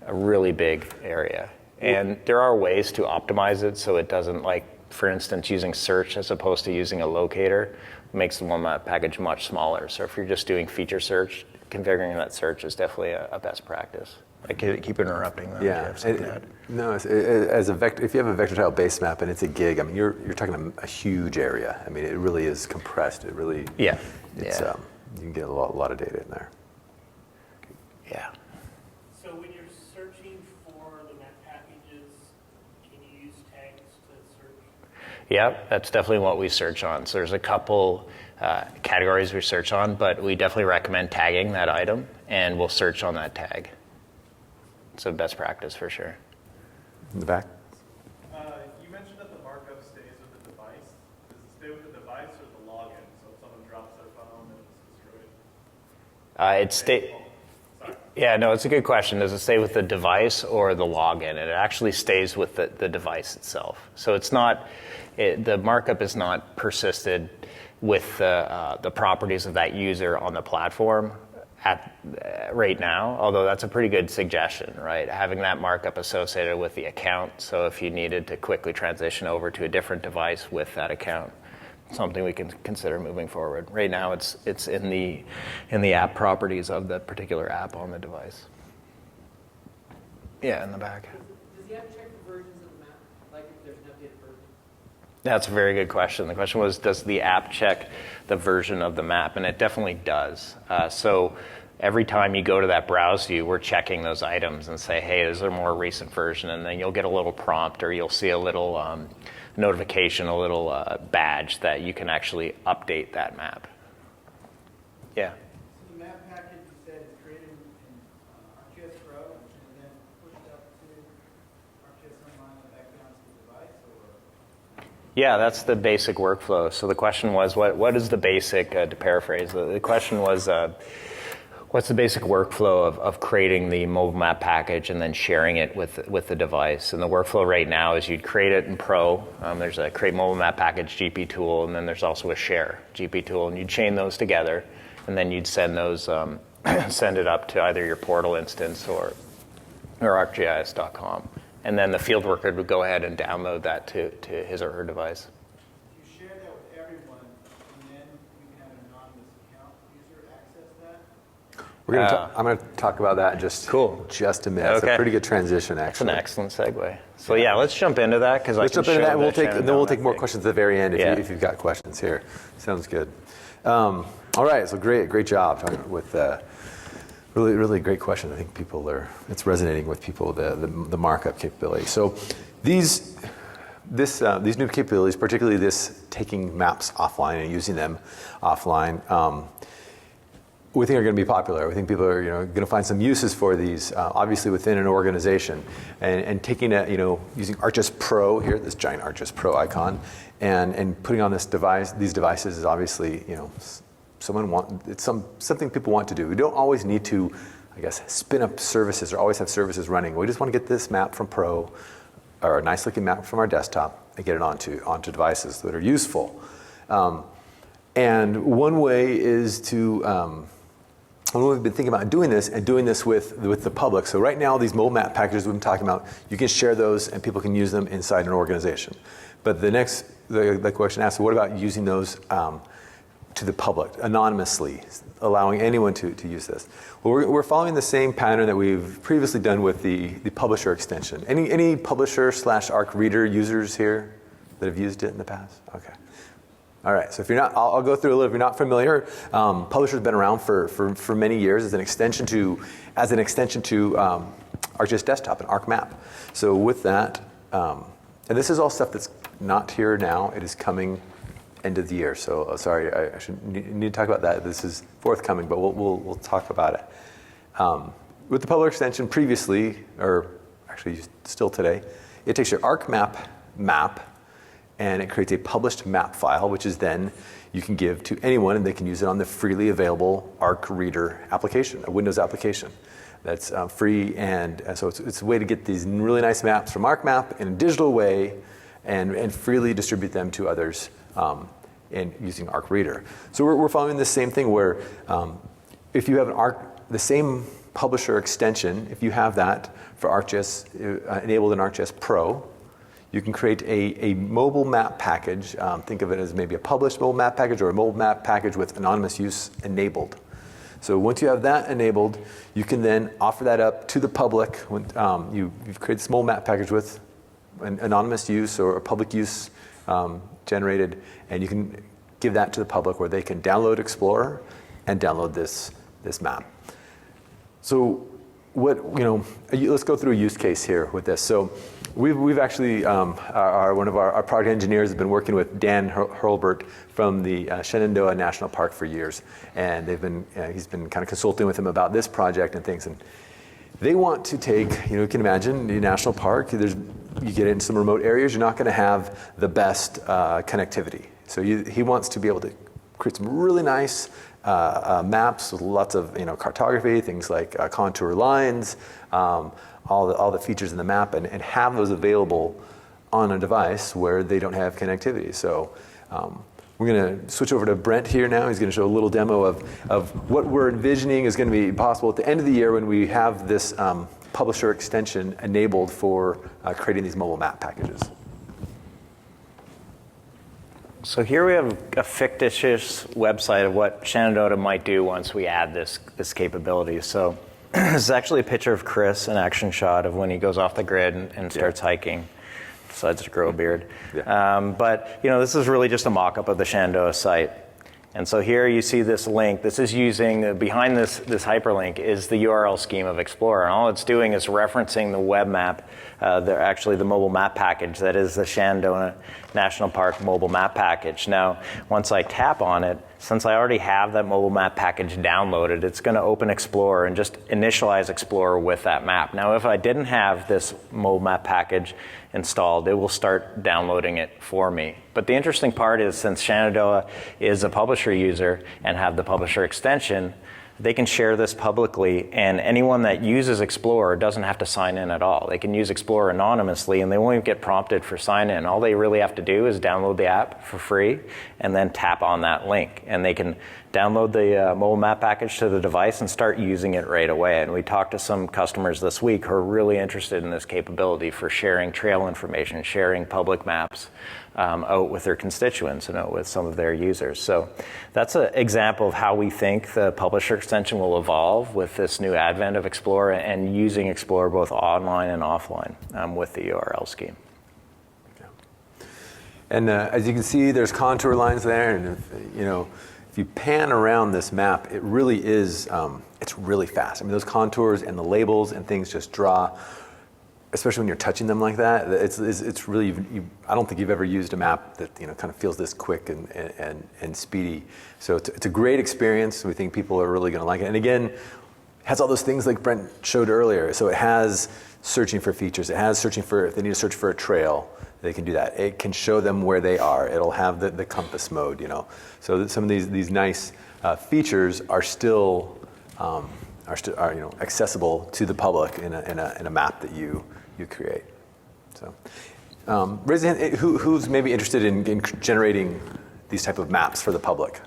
a really big area. And there are ways to optimize it so it doesn't, like, for instance, using search as opposed to using a locator makes the mobile map package much smaller. So if you're just doing feature search, configuring that search is definitely a best practice. I keep interrupting them. Yeah. As a vector, if you have a vector tile base map and it's a gig, I mean, you're talking a huge area. I mean, it really is compressed. It really, Yeah. It's Yeah. You can get a lot of data in there. Yeah. So when you're searching for the map packages, can you use tags to search? Yeah, that's definitely what we search on. So there's a couple categories we search on, but we definitely recommend tagging that item, and we'll search on that tag. It's a best practice for sure. In the back? You mentioned that the markup stays with the device. Does it stay with the device or the login? So if someone drops their phone and it's destroyed? Yeah, no, it's a good question. Does it stay with the device or the login? And it actually stays with the device itself. So it's not, the markup is not persisted with the properties of that user on the platform right now, although that's a pretty good suggestion, right? Having that markup associated with the account, so if you needed to quickly transition over to a different device with that account, something we can consider moving forward. Right now, it's in the app properties of the particular app on the device. Yeah, in the back. Does the app check the versions of the map, like if there's an updated version? That's a very good question. The question was, does the app check the version of the map? And it definitely does. So every time you go to that browse view, we're checking those items and say, hey, is there a more recent version? And then you'll get a little prompt, or you'll see a little notification, a little badge that you can actually update that map. Yeah. So the map package you said is created in ArcGIS Pro and then pushed up to ArcGIS Online and back down to the device, or? Yeah, that's the basic workflow. So the question was, what is the basic, to paraphrase, the question was, what's the basic workflow of creating the mobile map package and then sharing it with the device? And the workflow right now is you'd create it in Pro. There's a create mobile map package GP tool, and then there's also a share GP tool, and you'd chain those together, and then you'd send those, send it up to either your portal instance or ArcGIS.com. And then the field worker would go ahead and download that to his or her device. You share that with everyone, and then you can have an anonymous account user access that? I'm going to talk about that in just a minute. It's a pretty good transition, actually. That's an excellent segue. So yeah, let's jump into that, because let's jump into that. We'll take more questions at the very end if you've got questions here. Sounds good. All right, so great job talking with really great question. I think it's resonating with people, the markup capability. So these new capabilities, particularly this taking maps offline and using them offline, we think are going to be popular. We think people are going to find some uses for these, obviously within an organization, and taking using ArcGIS Pro here, this giant ArcGIS Pro icon, and putting on these devices is obviously it's something people want to do. We don't always need to, I guess, spin up services or always have services running. We just want to get this map from Pro, or a nice looking map from our desktop, and get it onto devices that are useful. And one way is to we've been thinking about doing this with the public. So right now, these mobile map packages we've been talking about, you can share those and people can use them inside an organization. But the question asks, what about using those to the public anonymously, allowing anyone to use this? Well, we're following the same pattern that we've previously done with the publisher extension. Any publisher / Arc Reader users here that have used it in the past? Okay. All right, so if you're not, I'll go through a little. If you're not familiar, Publisher's been around for many years as an extension to ArcGIS Desktop and ArcMap. So with that, and this is all stuff that's not here now. It is coming end of the year. So sorry, I should need to talk about that. This is forthcoming, but we'll talk about it. With the Publisher extension previously, or actually still today, it takes your ArcMap map, and it creates a published map file, which is then you can give to anyone, and they can use it on the freely available Arc Reader application, a Windows application that's free. And so it's a way to get these really nice maps from ArcMap in a digital way and freely distribute them to others in using Arc Reader. So we're following the same thing where if you have the same publisher extension, if you have that for ArcGIS enabled in ArcGIS Pro, you can create a mobile map package. Think of it as maybe a published mobile map package or a mobile map package with anonymous use enabled. So once you have that enabled, you can then offer that up to the public. When you've created this mobile map package with an anonymous use or a public use generated, and you can give that to the public where they can download Explorer and download this map. So let's go through a use case here with this. So we've actually, one of our product engineers has been working with Dan Hurlbert from the Shenandoah National Park for years, and he's been kind of consulting with him about this project and things. And they want to take, you can imagine the national park. You get in some remote areas, you're not going to have the best connectivity. So he wants to be able to create some really nice maps with lots of cartography, things like contour lines, all the features in the map, and have those available on a device where they don't have connectivity. So we're going to switch over to Brent here now. He's going to show a little demo of what we're envisioning is going to be possible at the end of the year when we have this publisher extension enabled for creating these mobile map packages. So here we have a fictitious website of what Shenandoah might do once we add this capability. So this is actually a picture of Chris, an action shot of when he goes off the grid and starts hiking, decides to grow a beard. Yeah. But this is really just a mock-up of the Shenandoah site. And so here you see this link. This is using, behind this hyperlink is the URL scheme of Explorer. And all it's doing is referencing the web map, actually the mobile map package that is the Shenandoah National Park mobile map package. Now, once I tap on it, since I already have that mobile map package downloaded, it's going to open Explorer and just initialize Explorer with that map. Now, if I didn't have this mobile map package installed, it will start downloading it for me. But the interesting part is, since Shenandoah is a publisher user and have the publisher extension, they can share this publicly, and anyone that uses Explorer doesn't have to sign in at all. They can use Explorer anonymously, and they won't even get prompted for sign in. All they really have to do is download the app for free and then tap on that link. And they can download the mobile map package to the device and start using it right away. And we talked to some customers this week who are really interested in this capability for sharing trail information, sharing public maps out with their constituents and out with some of their users. So that's an example of how we think the publisher extension will evolve with this new advent of Explorer and using Explorer both online and offline with the URL scheme. And as you can see, there's contour lines there, and if you pan around this map, it really is, it's really fast. I mean, those contours and the labels and things just draw, especially when you're touching them like that. It's really, I don't think you've ever used a map that kind of feels this quick and speedy. So it's a great experience. We think people are really going to like it. And again, it has all those things like Brent showed earlier. So it has searching for features. It has searching for, if they need to search for a trail, they can do that. It can show them where they are. It'll have the compass mode, So some of these nice features are still accessible to the public in a map that you create. So, raise a hand. Who's maybe interested in generating these type of maps for the public?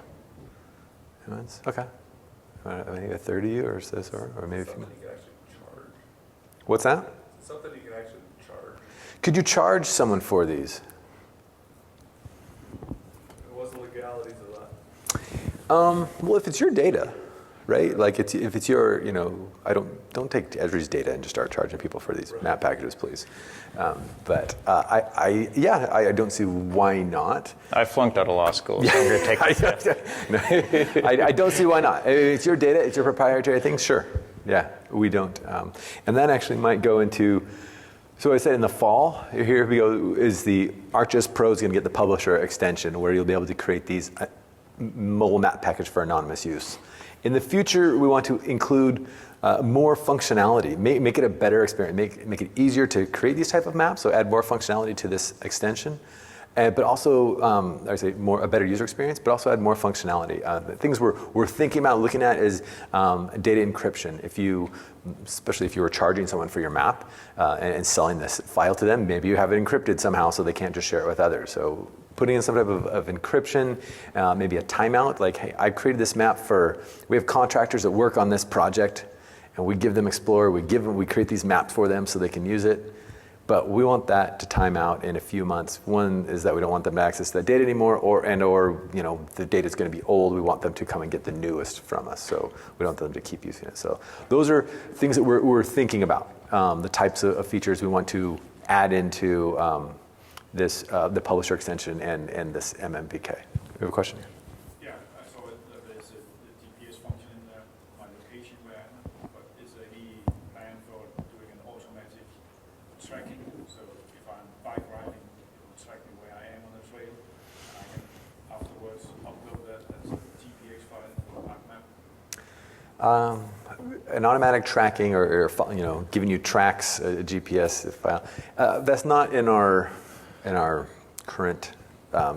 Okay. Maybe a third of you, or this, or maybe a few more. Something you can actually charge. What's that? Something you can actually charge. Could you charge someone for these? What's the legalities of that? Well, if it's your data, right? Like if it's your, I don't take Esri's data and just start charging people for these map packages, please. But I don't see why not. I flunked out of law school, so I'm going to take this. I don't see why not. It's your data, it's your proprietary thing, sure. Yeah, we don't. And that actually might go into, so I said in the fall, here we go, is the ArcGIS Pro is going to get the publisher extension where you'll be able to create these mobile map package for anonymous use. In the future, we want to include more functionality, make it a better experience, make it easier to create these type of maps, so add more functionality to this extension. But also, a better user experience, but also add more functionality. The things we're thinking about looking at is data encryption. Especially if you were charging someone for your map and selling this file to them, maybe you have it encrypted somehow so they can't just share it with others. So putting in some type of encryption, maybe a timeout, like, hey, I created this map we have contractors that work on this project, and we give them Explorer, we create these maps for them so they can use it. But we want that to time out in a few months. One is that we don't want them to access that data anymore, or the data is going to be old. We want them to come and get the newest from us. So we don't want them to keep using it. So those are things that we're thinking about. The types of features we want to add into the publisher extension and this MMPK. We have a question here. Yeah, I saw there's a GPS function in there, my location where I am, but is there any plan for doing an automatic tracking? So if I'm bike riding, it will track me where I am on the trail, and I can afterwards upload that as a GPX file for a map. An automatic tracking or giving you tracks, a GPS file, that's not in our current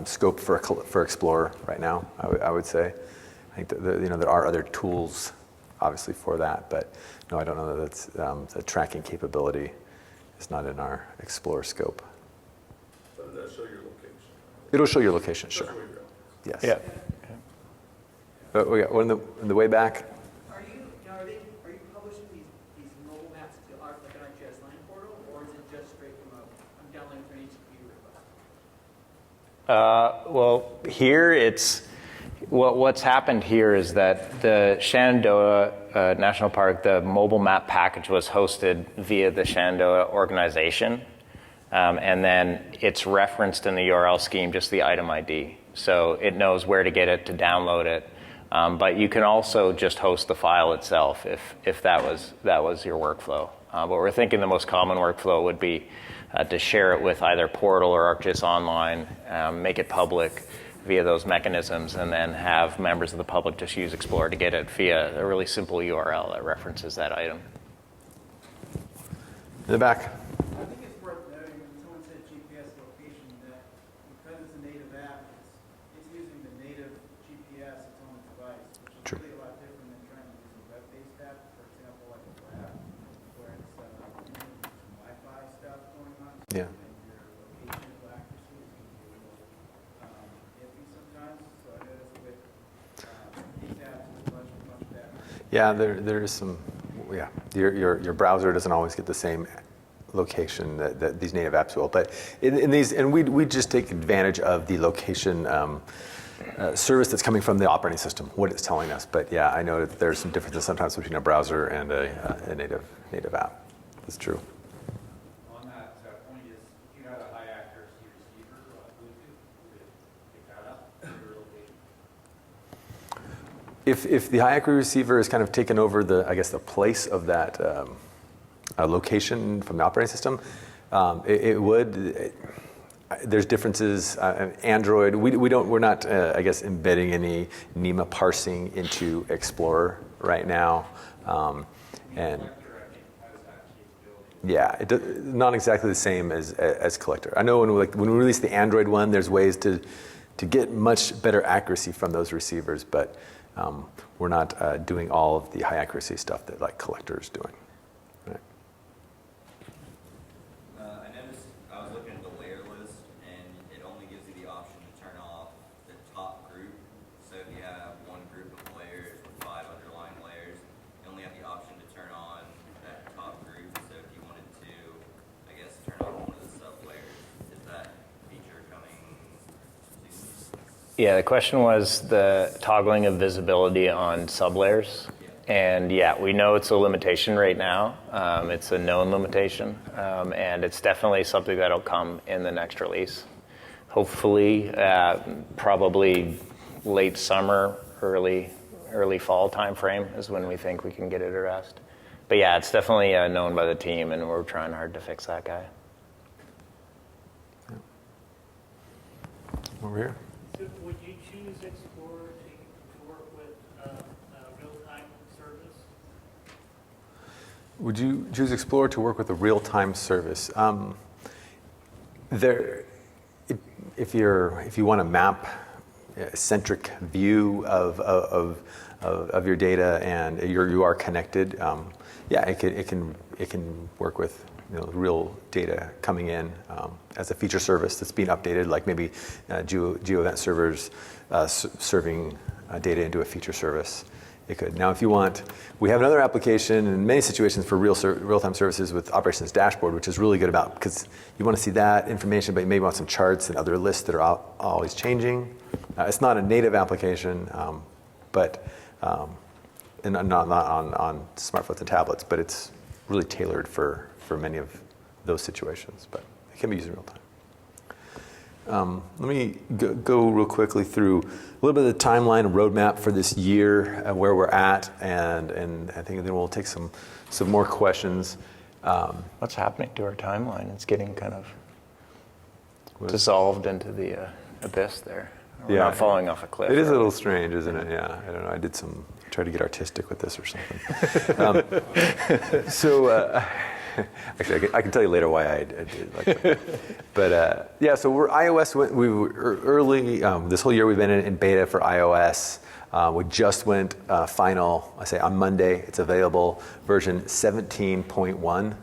scope for Explorer right now. I would say, I think that there are other tools, obviously, for that, but no, I don't know that that's the tracking capability is not in our Explorer scope. But does that show your location? It'll show your location, sure. That's where you're at. Yes. Yeah. We got one in the way back. Are you publishing these mobile maps to like an ArcGIS line portal, or is it just straight from I'm downloading from an HTTP request? Well, here what's happened here is that the Shenandoah National Park, the mobile map package was hosted via the Shenandoah organization, and then it's referenced in the URL scheme, just the item ID. so it knows where to get it to download it. But you can also just host the file itself if that was your workflow. But we're thinking the most common workflow would be to share it with either Portal or ArcGIS Online, make it public via those mechanisms, and then have members of the public just use Explorer to get it via a really simple URL that references that item. In the back. I think it's worth noting when someone said GPS location that because it's a native app, it's using the native GPS that's on the device, which is True. really a lot different than trying to use a web-based app, for example, like a web, where it's some Wi-Fi stuff going on. So Yeah. your location accuracy is going to be a little iffy sometimes. So I noticed with these apps, it's much better. Yeah, there is some. Yeah, your browser doesn't always get the same location that these native apps will. But in these, and we just take advantage of the location service that's coming from the operating system, what it's telling us. But yeah, I know that there's some differences sometimes between a browser and a native app. That's true. On that point, is if you had a high accuracy receiver on Bluetooth, would it pick that up for your location? If the high accuracy receiver is kind of taken over the place of that location from the operating system, it would. There's differences. Android, we're not embedding any NEMA parsing into Explorer right now, and yeah, not exactly the same as Collector. I know when we release the Android one, there's ways to get much better accuracy from those receivers, but we're not doing all of the high accuracy stuff that like Collector is doing. Right. I noticed I was looking at the layer list, and it only gives you the option to turn off the top group. So if you have one group of layers with 5 underlying layers, you only have the option to turn on that top group. So if you wanted to, I guess, turn on one of the sub layers, is that feature coming soon? Yeah, the question was the toggling of visibility on sublayers. And yeah, we know it's a limitation right now. It's a known limitation. And it's definitely something that'll come in the next release. Hopefully, probably late summer, early fall timeframe is when we think we can get it addressed. But yeah, it's definitely known by the team, and we're trying hard to fix that guy. Over here. So would you choose Explorer to work with real-time service? Would you choose Explorer to work with a real-time service? If you want a map-centric view of your data and you are connected, yeah, it can work with real data coming in as a feature service that's being updated, like maybe geo event servers serving data into a feature service. It could. Now, if you want, we have another application in many situations for real-time services with Operations Dashboard, which is really good about, because you want to see that information, but you may want some charts and other lists that are always changing. It's not a native application, but and not on smartphones and tablets, but it's really tailored for many of those situations, but it can be used in real time. Let me go real quickly through a little bit of the timeline and roadmap for this year, where we're at, and I think then we'll take some more questions. What's happening to our timeline? It's getting kind of dissolved into the abyss there. We're not falling off a cliff. It is a little strange, isn't it? Yeah, I don't know. I tried to get artistic with this or something. Actually, I can tell you later why I did like that. But yeah, so we're iOS. We were early. This whole year we've been in beta for iOS. We just went final. I say on Monday. It's available. Version 17.1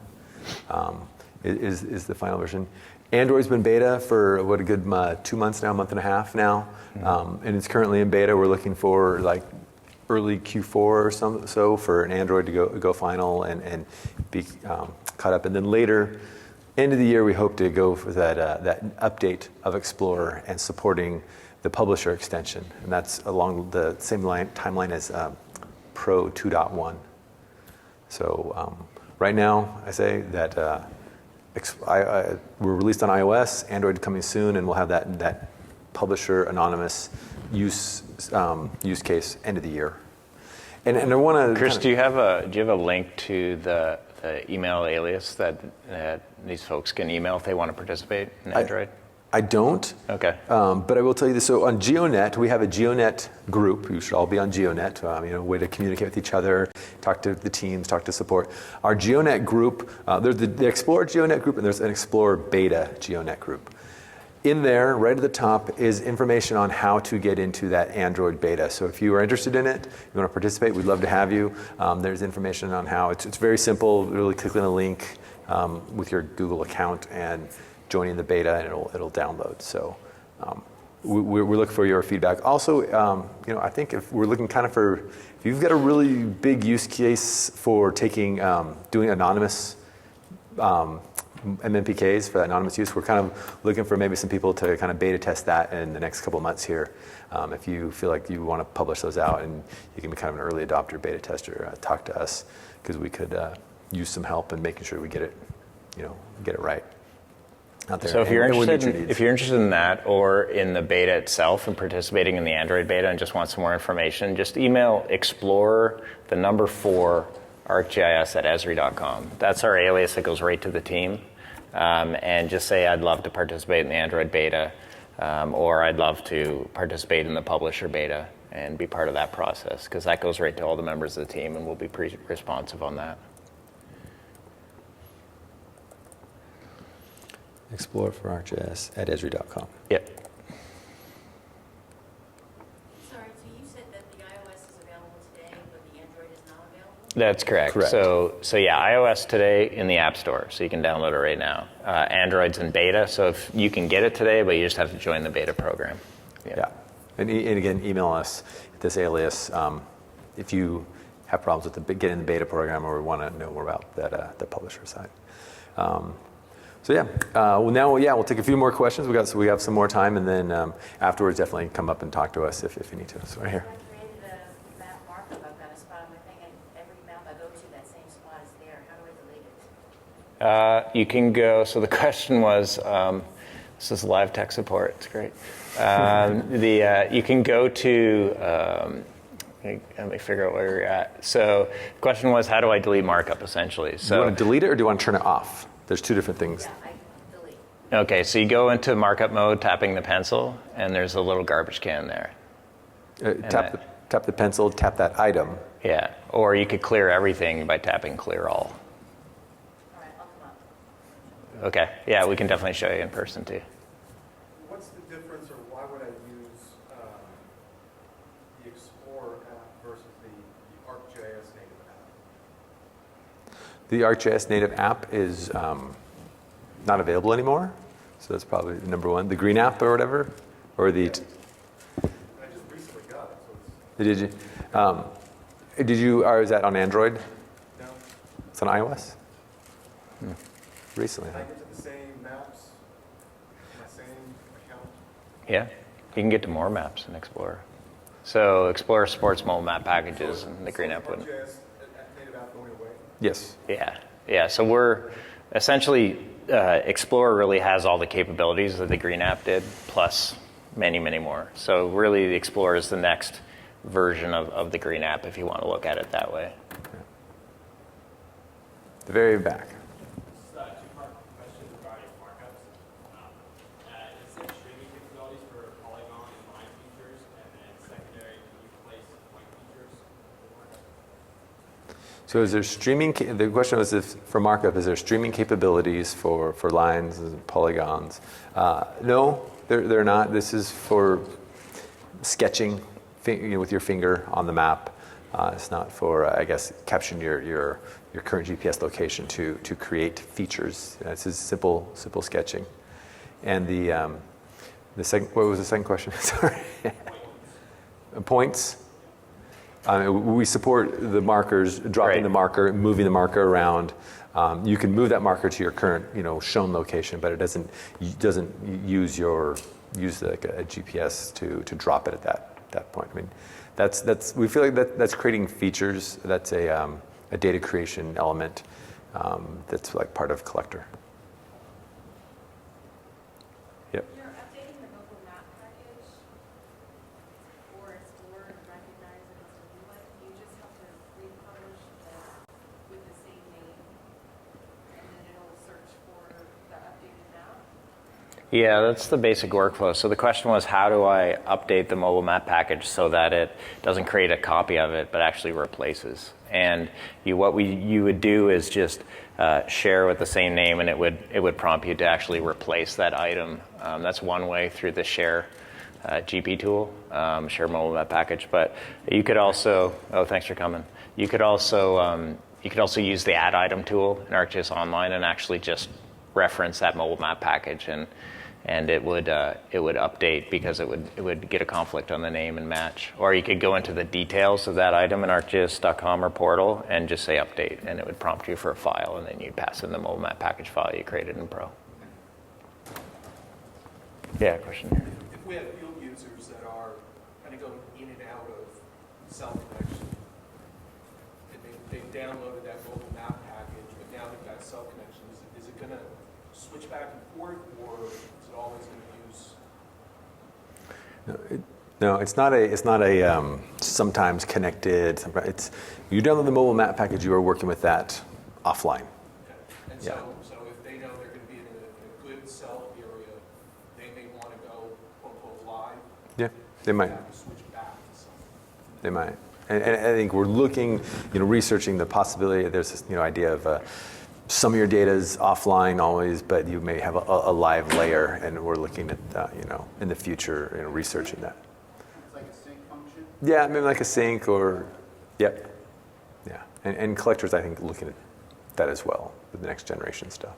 is the final version. Android's been beta for a good 2 months now, month and a half now, and it's currently in beta. We're looking for like early Q4 or so for an Android to go final and be caught up. And then later, end of the year, we hope to go for that update of Explorer and supporting the publisher extension. And that's along the same timeline as Pro 2.1. So right now, I say that we're released on iOS, Android coming soon, and we'll have that publisher anonymous use case end of the year. And I want to. Chris, do you have a link to the email alias that these folks can email if they want to participate in Android? I don't. Okay. But I will tell you this. So on GeoNet, we have a GeoNet group. You should all be on GeoNet. A way to communicate with each other, talk to the teams, talk to support. Our GeoNet group, there's the Explorer GeoNet group, and there's an Explorer Beta GeoNet group. In there, right at the top, is information on how to get into that Android beta. So if you are interested in it, you want to participate, we'd love to have you. There's information on how. It's very simple. Really click on a link with your Google account and joining the beta, and it'll download. So we're looking for your feedback. Also, I think if we're looking kind of if you've got a really big use case for doing anonymous MMPKs for that anonymous use, we're kind of looking for maybe some people to kind of beta test that in the next couple months here. If you feel like you want to publish those out and you can be kind of an early adopter beta tester, talk to us, because we could use some help in making sure we get it right out there. So if you're interested in that, or in the beta itself and participating in the Android beta and just want some more information, just email explorer4arcgis@esri.com. That's our alias that goes right to the team. And just say, I'd love to participate in the Android beta, or I'd love to participate in the publisher beta and be part of that process, because that goes right to all the members of the team, and we'll be pretty responsive on that. Explore for ArcGIS@esri.com. Yep. Sorry, so you said that the iOS is available today, but the Android is not available? That's correct. Correct. So yeah, iOS today in the App Store, so you can download it right now. Android's in beta, so if you can get it today, but you just have to join the beta program. Yeah. And again, email us at this alias if you have problems with getting the beta program or want to know more about the publisher side. We'll take a few more questions. We have some more time, and then afterwards, definitely come up and talk to us if you need to. So right here. I created a map markup. I've got a spot on my thing, and every map I go to, that same spot is there. How do I delete it? You can go. So the question was, this is live tech support. It's great. You can go to. Let me figure out where you're at. So the question was, how do I delete markup? Essentially, so do you want to delete it or do you want to turn it off? There's two different things. Yeah, I delete. Okay, so you go into markup mode, tapping the pencil, and there's a little garbage can there. Tap the pencil, tap that item. Yeah, or you could clear everything by tapping clear all. All right, I'll come up. Okay, yeah, we can definitely show you in person too. What's the difference, or why would I use the Explorer app versus the ArcGIS native app? The ArcGIS native app is not available anymore, so that's probably number one. The green app or whatever, or the. I just recently got it, so it's. Did you? Or is that on Android? No. It's on iOS. Recently. Can I get to the same maps, my same account? Yeah, you can get to more maps in Explorer. So Explorer supports mobile map packages, and the green app wouldn't. ArcGIS native app going away? Yes. Yeah. So we're essentially Explorer really has all the capabilities that the green app did, plus many, many more. So really, the Explorer is the next version of the green app, if you want to look at it that way. The very back. Two-part question regarding markups. Is there streaming capabilities for polygon and line features? And then secondary, can you place point features with markup? So is there streaming? The question was, for markup, is there streaming capabilities for lines and polygons? No, they're not. This is for sketching with your finger on the map. It's not for, capturing your current GPS location to create features. This is simple sketching. And the second, what was the second question? Sorry. Points. We support the markers, dropping the marker, moving the marker around. You can move that marker to your current, shown location, but it doesn't use a GPS to drop it at that point. I mean, we feel like that's creating features. That's a data creation element that's like part of Collector. Yep. You're updating the mobile map package. Yeah, that's the basic workflow. So the question was, how do I update the mobile map package so that it doesn't create a copy of it, but actually replaces? And you would do is just share with the same name, and it would prompt you to actually replace that item. That's one way through the share GP tool, share mobile map package. But you could also, thanks for coming. You could also use the add item tool in ArcGIS Online and actually just reference that mobile map package, and it would update because it would get a conflict on the name and match. Or you could go into the details of that item in ArcGIS.com or portal and just say update, and it would prompt you for a file, and then you'd pass in the mobile map package file you created in Pro. Yeah, question here. If we have field users that are kind of going in and out of cell connection, and they've downloaded that mobile map package, but now they've got cell connection, is it going to switch back and forth, or is it always going to use? No, it's not a sometimes connected. It's you download the mobile map package. You are working with that offline. Okay. And so if they know they're going to be in a good cell area, they may want to go quote unquote live. Yeah, they might. Have to switch back to something. They might. And I think we're looking, researching the possibility. There's this, idea of some of your data is offline always, but you may have a live layer, and we're looking at, in the future, researching that. It's like a sync function? Yeah, maybe like a sync or, yep. Yeah, and collectors, I think, looking at that as well with the next generation stuff.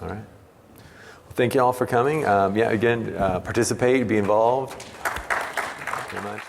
All right. Well, thank you all for coming. Again, participate, be involved. Thank you very much.